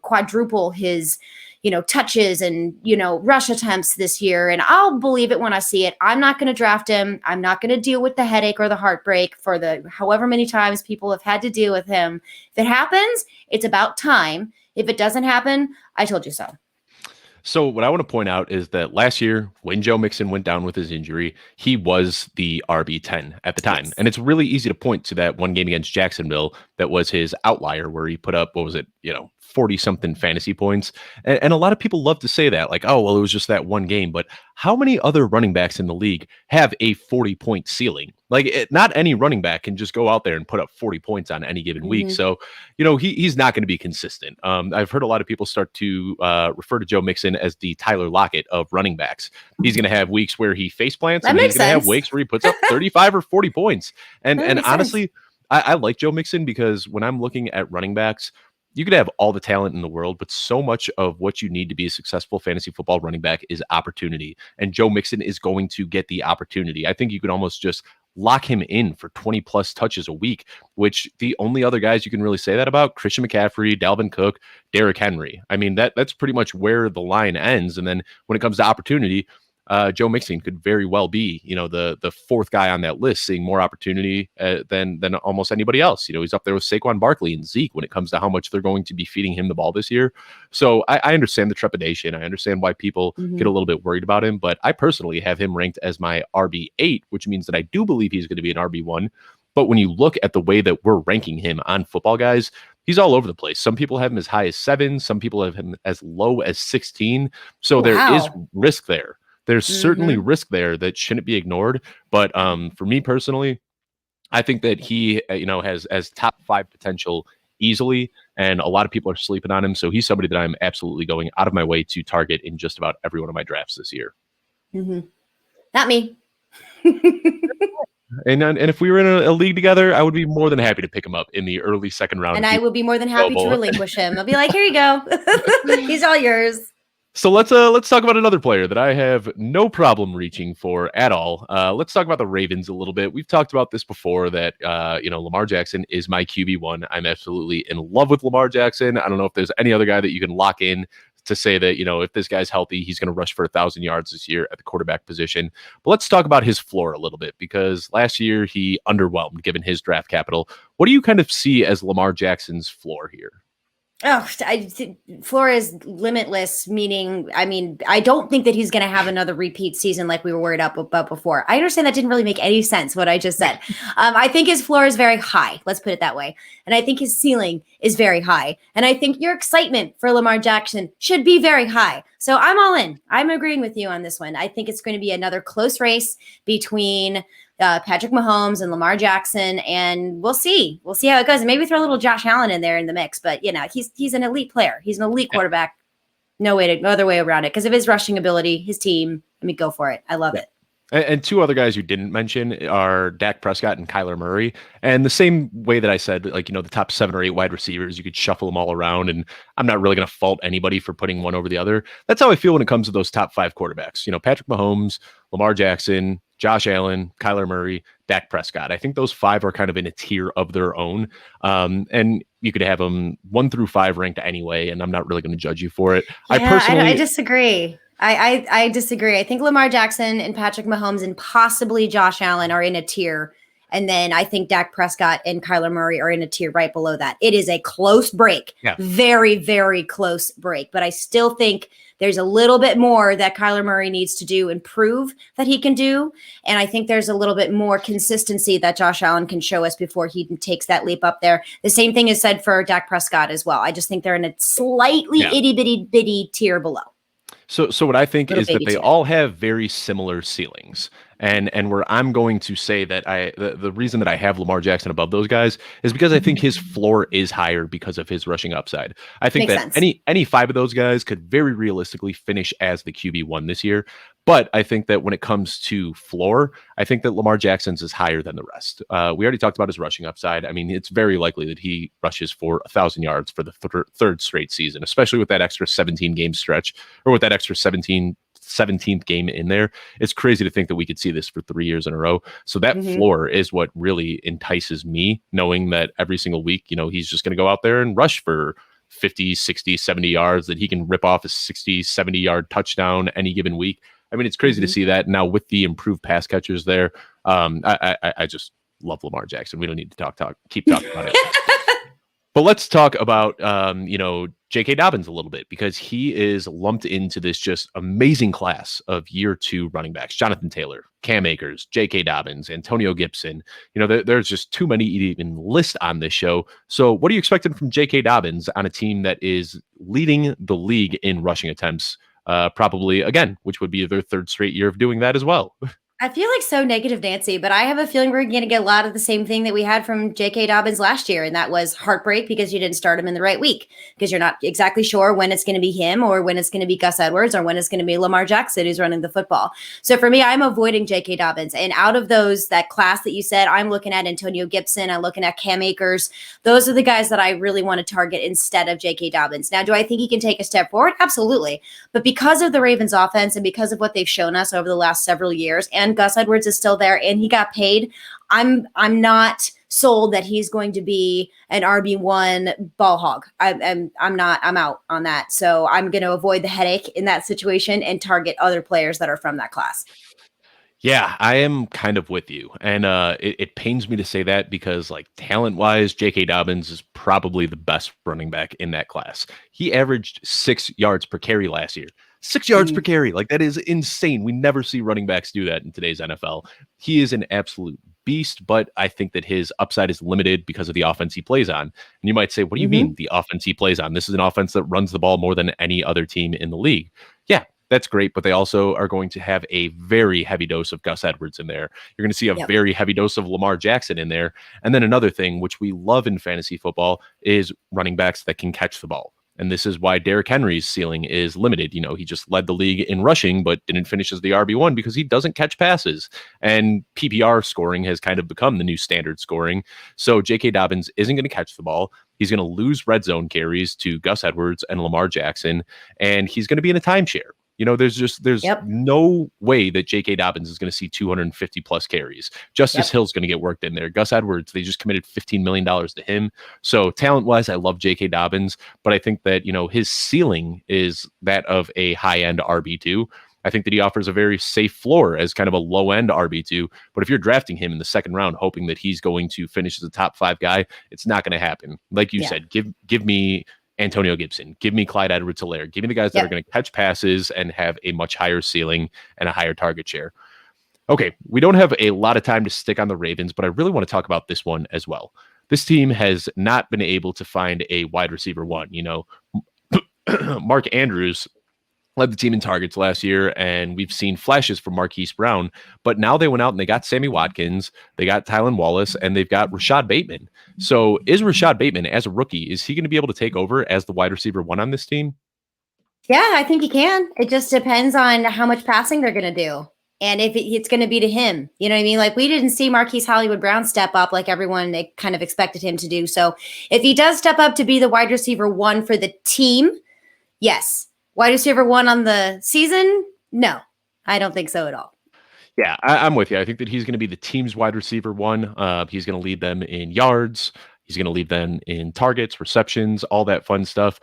quadruple his touches and, rush attempts this year. And I'll believe it when I see it. I'm not going to draft him. I'm not going to deal with the headache or the heartbreak for the however many times people have had to deal with him. If it happens, it's about time. If it doesn't happen, I told you so. So what I want to point out is that last year, when Joe Mixon went down with his injury, he was the RB10 at the time. Yes. And it's really easy to point to that one game against Jacksonville that was his outlier, where he put up, 40-something fantasy points. And a lot of people love to say that, like, oh, well, it was just that one game. But how many other running backs in the league have a 40-point ceiling? Like, not any running back can just go out there and put up 40 points on any given week. So, he's not going to be consistent. I've heard a lot of people start to refer to Joe Mixon as the Tyler Lockett of running backs. He's going to have weeks where he face plants, and he's going to have weeks where he puts up 35 or 40 points. And honestly, I like Joe Mixon because when I'm looking at running backs, you could have all the talent in the world, but so much of what you need to be a successful fantasy football running back is opportunity. And Joe Mixon is going to get the opportunity. I think you can almost just lock him in for 20 plus touches a week, which the only other guys you can really say that about, Christian McCaffrey, Dalvin Cook, Derrick Henry. I mean, that's pretty much where the line ends. And then when it comes to opportunity, Joe Mixon could very well be, the fourth guy on that list, seeing more opportunity than almost anybody else. He's up there with Saquon Barkley and Zeke when it comes to how much they're going to be feeding him the ball this year. So I understand the trepidation. I understand why people get a little bit worried about him, but I personally have him ranked as my RB8, which means that I do believe he's going to be an RB1. But when you look at the way that we're ranking him on Footballguys, he's all over the place. Some people have him as high as 7. Some people have him as low as 16. So there is risk there. There's certainly risk there that shouldn't be ignored. But for me personally, I think that he, has top 5 potential easily. And a lot of people are sleeping on him. So he's somebody that I'm absolutely going out of my way to target in just about every one of my drafts this year. Not me. And if we were in a league together, I would be more than happy to pick him up in the early second round. And I would be more than happy to relinquish him. I'll be like, here you go. He's all yours. So let's talk about another player that I have no problem reaching for at all. Let's talk about the Ravens a little bit. We've talked about this before that, Lamar Jackson is my QB1. I'm absolutely in love with Lamar Jackson. I don't know if there's any other guy that you can lock in to say that, if this guy's healthy, he's going to rush for 1,000 yards this year at the quarterback position. But let's talk about his floor a little bit, because last year he underwhelmed given his draft capital. What do you kind of see as Lamar Jackson's floor here? Oh, floor is limitless, meaning, I don't think that he's going to have another repeat season like we were worried about before. I understand that didn't really make any sense, what I just said. I think his floor is very high. Let's put it that way. And I think his ceiling is very high. And I think your excitement for Lamar Jackson should be very high. So I'm all in. I'm agreeing with you on this one. I think it's going to be another close race between Patrick Mahomes and Lamar Jackson, and we'll see how it goes. And maybe throw a little Josh Allen in there in the mix, but he's an elite player. He's an elite quarterback. No other way around it. Because of his rushing ability, his team. Go for it. I love it. And two other guys you didn't mention are Dak Prescott and Kyler Murray. And the same way that I said, like, the top 7 or 8 wide receivers, you could shuffle them all around. And I'm not really going to fault anybody for putting one over the other. That's how I feel when it comes to those top 5 quarterbacks. Patrick Mahomes, Lamar Jackson, Josh Allen, Kyler Murray, Dak Prescott. I think those 5 are kind of in a tier of their own. And you could have them 1 through 5 ranked anyway, and I'm not really going to judge you for it. Yeah, I disagree. I disagree. I think Lamar Jackson and Patrick Mahomes and possibly Josh Allen are in a tier. And then I think Dak Prescott and Kyler Murray are in a tier right below that. It is a close break. Yeah. Very, very close break. But I still think there's a little bit more that Kyler Murray needs to do and prove that he can do. And I think there's a little bit more consistency that Josh Allen can show us before he takes that leap up there. The same thing is said for Dak Prescott as well. I just think they're in a slightly itty bitty tier below. So what I think is that they all have very similar ceilings. And where I'm going to say that the reason that I have Lamar Jackson above those guys is because I think his floor is higher because of his rushing upside. I think Makes sense. any 5 of those guys could very realistically finish as the QB1 this year. But I think that when it comes to floor, I think that Lamar Jackson's is higher than the rest. We already talked about his rushing upside. I mean, it's very likely that he rushes for 1,000 yards for the third straight season, especially with that extra 17-game stretch, or with that extra 17th game in there. It's crazy to think that we could see this for 3 years in a row. So that floor is what really entices me, knowing that every single week, he's just going to go out there and rush for 50, 60, 70 yards, that he can rip off a 60, 70-yard touchdown any given week. I mean, it's crazy to see that. Now with the improved pass catchers there, I just love Lamar Jackson. We don't need to keep talking about it. But let's talk about, J.K. Dobbins a little bit, because he is lumped into this just amazing class of year 2 running backs. Jonathan Taylor, Cam Akers, J.K. Dobbins, Antonio Gibson. There's just too many to even list on this show. So what are you expecting from J.K. Dobbins on a team that is leading the league in rushing attempts? Probably again, which would be their 3rd straight year of doing that as well. I feel like so negative, Nancy, but I have a feeling we're going to get a lot of the same thing that we had from J.K. Dobbins last year, and that was heartbreak because you didn't start him in the right week, because you're not exactly sure when it's going to be him or when it's going to be Gus Edwards or when it's going to be Lamar Jackson who's running the football. So for me, I'm avoiding J.K. Dobbins. And out of that class that you said, I'm looking at Antonio Gibson, I'm looking at Cam Akers. Those are the guys that I really want to target instead of J.K. Dobbins. Now, do I think he can take a step forward? Absolutely. But because of the Ravens offense and because of what they've shown us over the last several years, and Gus Edwards is still there and he got paid, I'm not sold that he's going to be an RB1 ball hog. I'm out on that. So I'm going to avoid the headache in that situation and target other players that are from that class. Yeah, I am kind of with you. And it pains me to say that because, like, talent-wise, J.K. Dobbins is probably the best running back in that class. He averaged 6 yards per carry last year. 6 yards per carry. Like, that is insane. We never see running backs do that in today's NFL. He is an absolute beast, but I think that his upside is limited because of the offense he plays on. And you might say, what do you mean the offense he plays on? This is an offense that runs the ball more than any other team in the league. Yeah, that's great, but they also are going to have a very heavy dose of Gus Edwards in there. You're going to see a very heavy dose of Lamar Jackson in there. And then another thing, which we love in fantasy football, is running backs that can catch the ball. And this is why Derrick Henry's ceiling is limited. He just led the league in rushing, but didn't finish as the RB1 because he doesn't catch passes. And PPR scoring has kind of become the new standard scoring. So J.K. Dobbins isn't going to catch the ball. He's going to lose red zone carries to Gus Edwards and Lamar Jackson, and he's going to be in a timeshare. There's no way that J.K. Dobbins is going to see 250 plus carries. Justice Hill's going to get worked in there. Gus Edwards, they just committed $15 million to him. So talent wise, I love J.K. Dobbins, but I think that, his ceiling is that of a high end RB2. I think that he offers a very safe floor as kind of a low end RB2. But if you're drafting him in the 2nd round, hoping that he's going to finish as a top 5 guy, it's not going to happen. Like you said, give me Antonio Gibson, give me Clyde Edwards-Helaire, give me the guys that are going to catch passes and have a much higher ceiling and a higher target share. Okay, we don't have a lot of time to stick on the Ravens, but I really want to talk about this one as well. This team has not been able to find a wide receiver 1. Mark Andrews led the team in targets last year, and we've seen flashes from Marquise Brown, but now they went out and they got Sammy Watkins, they got Tylan Wallace, and they've got Rashad Bateman. So is Rashad Bateman, as a rookie, is he going to be able to take over as the wide receiver 1 on this team? Yeah, I think he can. It just depends on how much passing they're going to do. And if it's going to be to him, you know what I mean? Like, we didn't see Marquise Hollywood Brown step up like everyone kind of expected him to do. So if he does step up to be the wide receiver 1 for the team, yes. Wide receiver 1 on the season? No, I don't think so at all. Yeah, I'm with you. I think that he's going to be the team's wide receiver 1. He's going to lead them in yards. He's going to lead them in targets, receptions, all that fun stuff.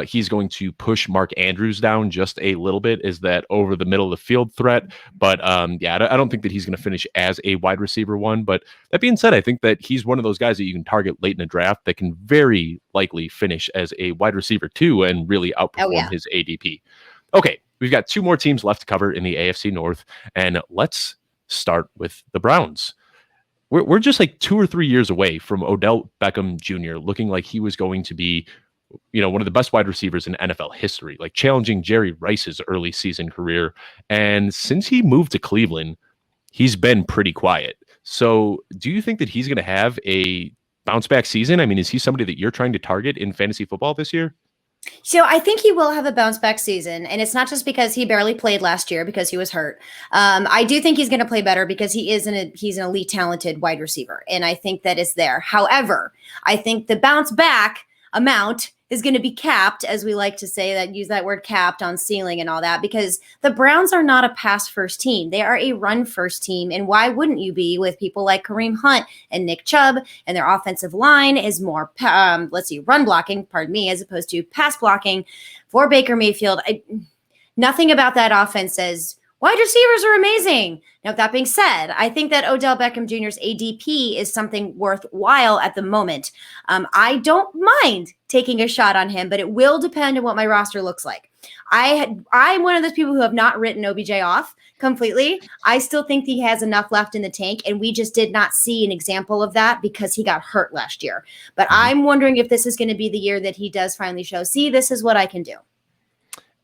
He's going to push Mark Andrews down just a little bit as that over the middle of the field threat. But yeah, I don't think that he's going to finish as a wide receiver 1. But that being said, I think that he's one of those guys that you can target late in the draft that can very likely finish as a wide receiver 2 and really outperform his ADP. Okay, we've got 2 more teams left to cover in the AFC North, and let's start with the Browns. We're just like 2 or 3 years away from Odell Beckham Jr. looking like he was going to be, one of the best wide receivers in NFL history, like challenging Jerry Rice's early season career. And since he moved to Cleveland, he's been pretty quiet. So do you think that he's going to have a bounce back season? I mean, is he somebody that you're trying to target in fantasy football this year? So I think he will have a bounce back season, and it's not just because he barely played last year because he was hurt. I do think he's going to play better because he's an elite talented wide receiver, and I think that is there. However, I think the bounce back amount is going to be capped, as we like to say, that use that word capped on ceiling and all that, because the Browns are not a pass first team. They are a run first team. And why wouldn't you be with people like Kareem Hunt and Nick Chubb, and their offensive line is more, run blocking, as opposed to pass blocking for Baker Mayfield. Nothing about that offense says wide receivers are amazing. Now, with that being said, I think that Odell Beckham Jr.'s ADP is something worthwhile at the moment. I don't mind taking a shot on him, but it will depend on what my roster looks like. I'm one of those people who have not written OBJ off completely. I still think he has enough left in the tank, and we just did not see an example of that because he got hurt last year. But I'm wondering if this is going to be the year that he does finally show, see, this is what I can do.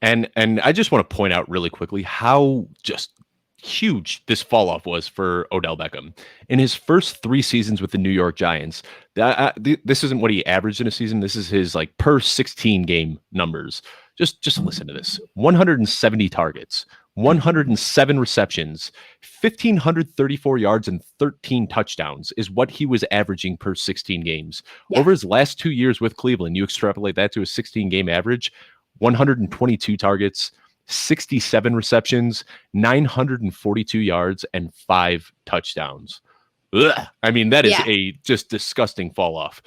And I just want to point out really quickly how just huge this fall off was for Odell Beckham. In his first 3 seasons with the New York Giants, this isn't what he averaged in a season. This is his like per 16 game numbers. Just listen to this. 170 targets, 107 receptions, 1,534 yards, and 13 touchdowns is what he was averaging per 16 games. Yeah. Over his last 2 years with Cleveland, you extrapolate that to a 16-game average, 122 targets, 67 receptions, 942 yards, and 5 touchdowns. Ugh. I mean, that is a just disgusting fall off.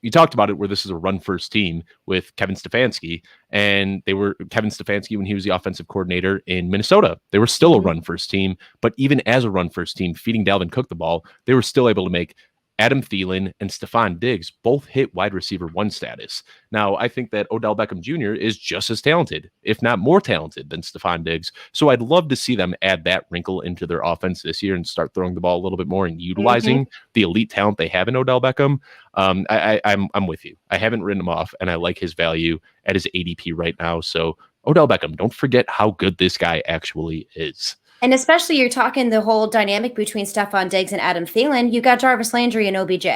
You talked about it where this is a run first team with Kevin Stefanski, and they were Kevin Stefanski when he was the offensive coordinator in Minnesota. They were still a run first team, but even as a run first team, feeding Dalvin Cook the ball, they were still able to make Adam Thielen and Stephon Diggs both hit wide receiver 1 status. Now, I think that Odell Beckham Jr. is just as talented, if not more talented than Stephon Diggs. So I'd love to see them add that wrinkle into their offense this year and start throwing the ball a little bit more and utilizing the elite talent they have in Odell Beckham. I'm with you. I haven't written him off, and I like his value at his ADP right now. So Odell Beckham, don't forget how good this guy actually is. And especially you're talking the whole dynamic between Stephon Diggs and Adam Thielen. You got Jarvis Landry and OBJ.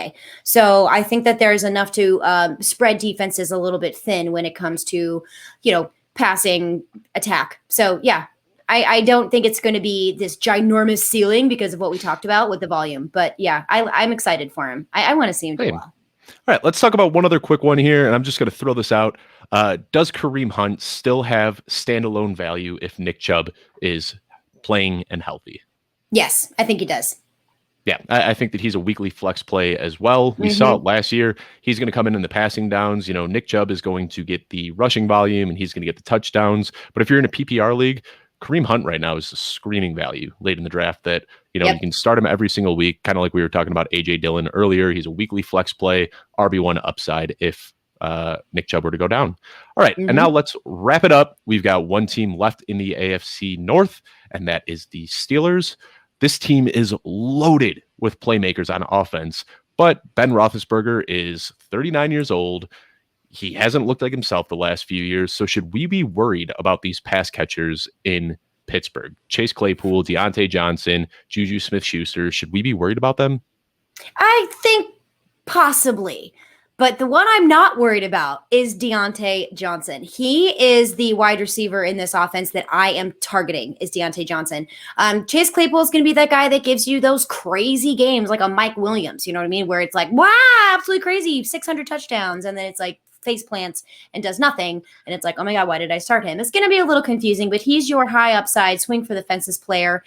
So I think that there's enough to spread defenses a little bit thin when it comes to, passing attack. So, yeah, I don't think it's going to be this ginormous ceiling because of what we talked about with the volume. But, yeah, I'm excited for him. I want to see him do well. All right, let's talk about one other quick one here, and I'm just going to throw this out. Does Kareem Hunt still have standalone value if Nick Chubb is playing and healthy? Yes, I think he does. Yeah, I think that he's a weekly flex play as well. We saw it last year. He's going to come in the passing downs. Nick Chubb is going to get the rushing volume and he's going to get the touchdowns. But if you're in a PPR league, Kareem Hunt right now is a screaming value late in the draft that, you can start him every single week, kind of like we were talking about AJ Dillon earlier. He's a weekly flex play, RB1 upside if Nick Chubb were to go down. All right, and now let's wrap it up. We've got one team left in the AFC North, and that is the Steelers. This team is loaded with playmakers on offense, but Ben Roethlisberger is 39 years old. He hasn't looked like himself the last few years, so should we be worried about these pass catchers in Pittsburgh? Chase Claypool, Deontay Johnson, Juju Smith-Schuster, should we be worried about them? I think possibly. But the one I'm not worried about is Deontay Johnson. He is the wide receiver in this offense that I am targeting is Deontay Johnson. Chase Claypool is going to be that guy that gives you those crazy games like a Mike Williams, you know what I mean? Where it's like, wow, absolutely crazy, 600 touchdowns. And then it's like face plants and does nothing. And it's like, oh my God, why did I start him? It's going to be a little confusing, but he's your high upside swing for the fences player.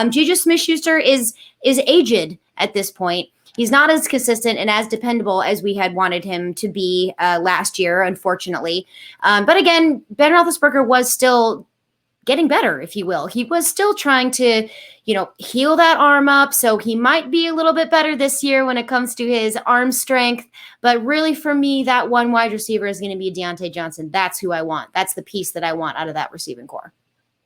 Juju Smith-Schuster is aged at this point. He's not as consistent and as dependable as we had wanted him to be last year, unfortunately. But again, Ben Roethlisberger was still getting better, if you will. He was still trying to, heal that arm up. So he might be a little bit better this year when it comes to his arm strength. But really, for me, that one wide receiver is going to be Deontay Johnson. That's who I want. That's the piece that I want out of that receiving core.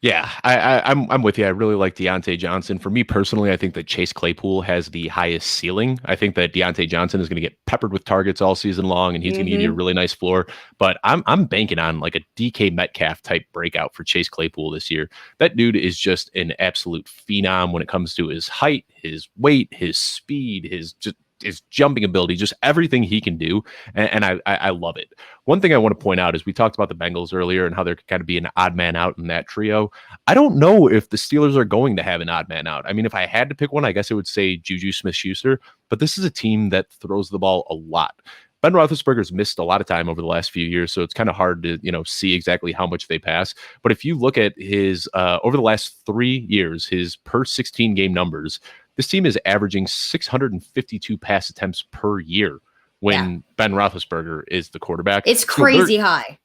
Yeah, I'm with you. I really like Deontay Johnson. For me personally, I think that Chase Claypool has the highest ceiling. I think that Deontay Johnson is going to get peppered with targets all season long, and he's going to give you a really nice floor. But I'm banking on like a DK Metcalf type breakout for Chase Claypool this year. That dude is just an absolute phenom when it comes to his height, his weight, his speed, his jumping ability, just everything he can do. And I love it. One thing I want to point out is we talked about the Bengals earlier and how they're kind of be an odd man out in that trio. I don't know if the Steelers are going to have an odd man out. I mean, if I had to pick one, I guess I would say Juju Smith-Schuster, but this is a team that throws the ball a lot. Ben Roethlisberger's missed a lot of time over the last few years, so it's kind of hard to, see exactly how much they pass. But if you look at his, over the last 3 years, his per 16 game numbers, this team is averaging 652 pass attempts per year when Ben Roethlisberger is the quarterback. It's crazy high.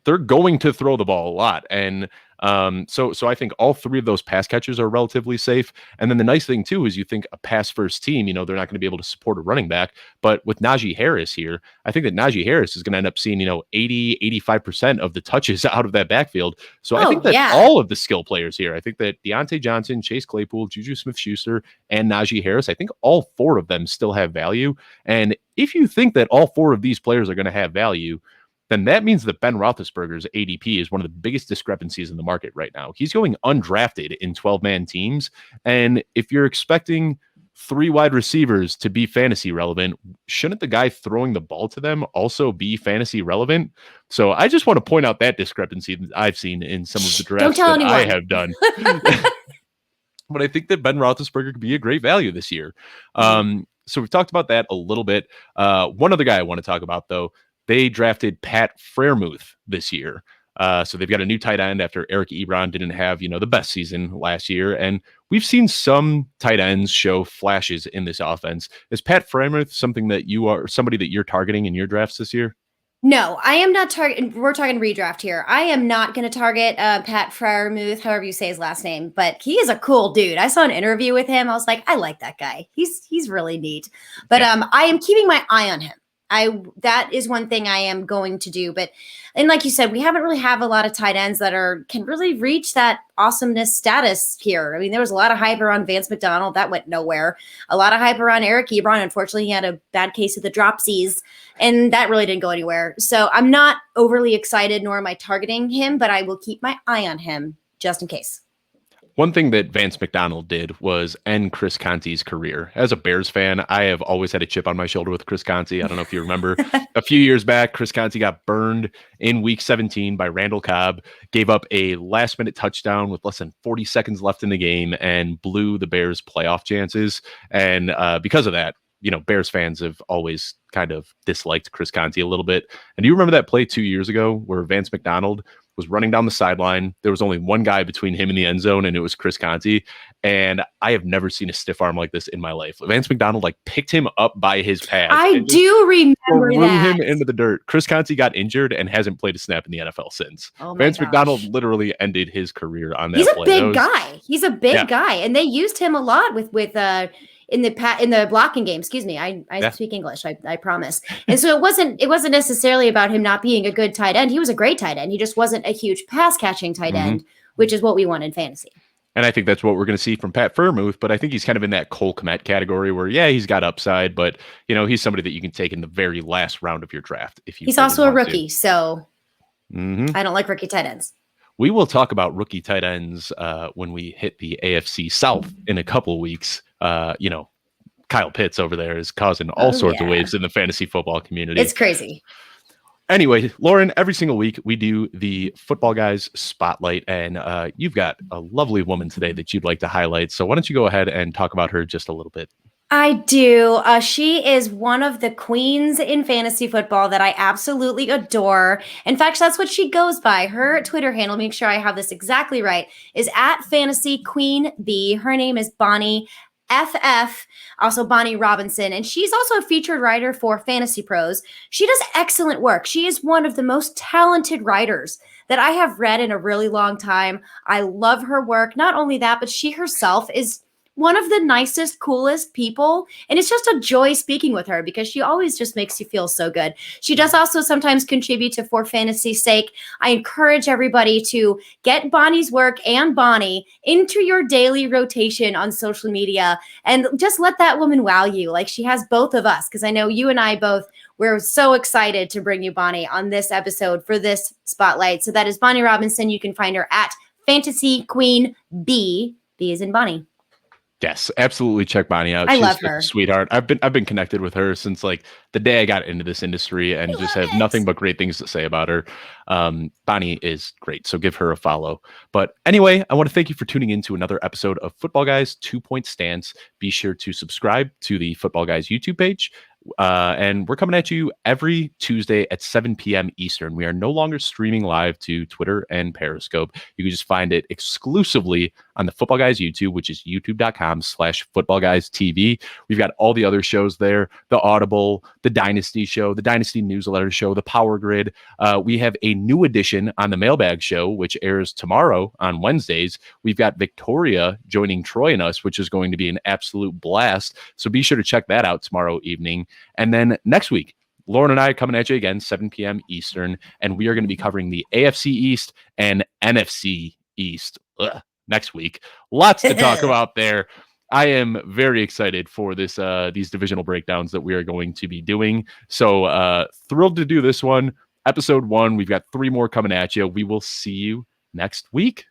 They're going to throw the ball a lot. And so I think all three of those pass catchers are relatively safe. And then the nice thing, too, is you think a pass first team, they're not going to be able to support a running back. But with Najee Harris here, I think that Najee Harris is going to end up seeing, 80, 85% of the touches out of that backfield. So I think that all of the skill players here, I think that Deontay Johnson, Chase Claypool, Juju Smith-Schuster, and Najee Harris, I think all four of them still have value. And if you think that all four of these players are going to have value, then that means that Ben Roethlisberger's ADP is one of the biggest discrepancies in the market right now. He's going undrafted in 12-man teams. And if you're expecting 3 wide receivers to be fantasy relevant, shouldn't the guy throwing the ball to them also be fantasy relevant? So I just want to point out that discrepancy that I've seen in some of the drafts that I have done. But I think that Ben Roethlisberger could be a great value this year. So we've talked about that a little bit. One other guy I want to talk about, though, they drafted Pat Freiermuth this year. So they've got a new tight end after Eric Ebron didn't have, the best season last year. And we've seen some tight ends show flashes in this offense. Is Pat Freiermuth somebody that you're targeting in your drafts this year? No, I am not targeting. We're talking redraft here. I am not going to target Pat Freiermuth, however you say his last name, but he is a cool dude. I saw an interview with him. I was like, I like that guy. He's really neat. But I am keeping my eye on him. That is one thing I am going to do. And like you said, we haven't really have a lot of tight ends that can really reach that awesomeness status here. I mean, there was a lot of hype around Vance McDonald. That went nowhere. A lot of hype around Eric Ebron. Unfortunately, he had a bad case of the dropsies, and that really didn't go anywhere. So I'm not overly excited, nor am I targeting him, but I will keep my eye on him just in case. One thing that Vance McDonald did was end Chris Conte's career. As a Bears fan, I have always had a chip on my shoulder with Chris Conte. I don't know if you remember. A few years back, Chris Conte got burned in Week 17 by Randall Cobb, gave up a last-minute touchdown with less than 40 seconds left in the game, and blew the Bears' playoff chances. And because of that, Bears fans have always kind of disliked Chris Conte a little bit. And do you remember that play 2 years ago where Vance McDonald was running down the sideline? There was only one guy between him and the end zone, and it was Chris Conte. And I have never seen a stiff arm like this in my life. Vance McDonald picked him up by his pads. I do remember threw that. him into the dirt. Chris Conte got injured and hasn't played a snap in the NFL since. Oh Vance McDonald literally ended his career on that He's play. He's a big guy. He's a big guy, and they used him a lot with in the blocking game. Excuse me. I speak English. I promise. And so it wasn't necessarily about him not being a good tight end. He was a great tight end. He just wasn't a huge pass catching tight end, which is what we want in fantasy. And I think that's what we're going to see from Pat Freiermuth, but I think he's kind of in that Cole Kmet category where, he's got upside, but he's somebody that you can take in the very last round of your draft. He's also a rookie, so I don't like rookie tight ends. We will talk about rookie tight ends when we hit the AFC South in a couple weeks. Kyle Pitts over there is causing all sorts of waves in the fantasy football community. It's crazy. Anyway, Lauren, every single week we do the Football Guys Spotlight, and you've got a lovely woman today that you'd like to highlight. So why don't you go ahead and talk about her just a little bit? I do. She is one of the queens in fantasy football that I absolutely adore. In fact, that's what she goes by. Her Twitter handle, make sure I have this exactly right, is @FantasyQueenB. Her name is Bonnie FF, also Bonnie Robinson, and she's also a featured writer for Fantasy Pros. She does excellent work. She is one of the most talented writers that I have read in a really long time. I love her work. Not only that, but she herself is one of the nicest, coolest people. And it's just a joy speaking with her because she always just makes you feel so good. She does also sometimes contribute to For Fantasy's Sake. I encourage everybody to get Bonnie's work and Bonnie into your daily rotation on social media and just let that woman wow you like she has both of us. Because I know you and I both, we're so excited to bring you Bonnie on this episode for this spotlight. So that is Bonnie Robinson. You can find her @FantasyQueenB. B is in Bonnie. Yes, absolutely. Check Bonnie out. I love her. Sweetheart. I've been connected with her since like the day I got into this industry and just have nothing but great things to say about her. Bonnie is great. So give her a follow. But anyway, I want to thank you for tuning in to another episode of Football Guys 2-Point Stance. Be sure to subscribe to the Football Guys YouTube page. And we're coming at you every Tuesday at 7 p.m. Eastern. We are no longer streaming live to Twitter and Periscope. You can just find it exclusively on the Football Guys YouTube, which is youtube.com/footballguystv. We've got all the other shows there, the Audible, the Dynasty show, the Dynasty newsletter show, the Power Grid. We have a new edition on the Mailbag show, which airs tomorrow on Wednesdays. We've got Victoria joining Troy and us, which is going to be an absolute blast. So be sure to check that out tomorrow evening. And then next week, Lauren and I are coming at you again, 7 p.m. Eastern, and we are going to be covering the AFC East and NFC East next week. Lots to talk about there. I am very excited for this these divisional breakdowns that we are going to be doing. So thrilled to do this one. Episode 1. We've got 3 more coming at you. We will see you next week.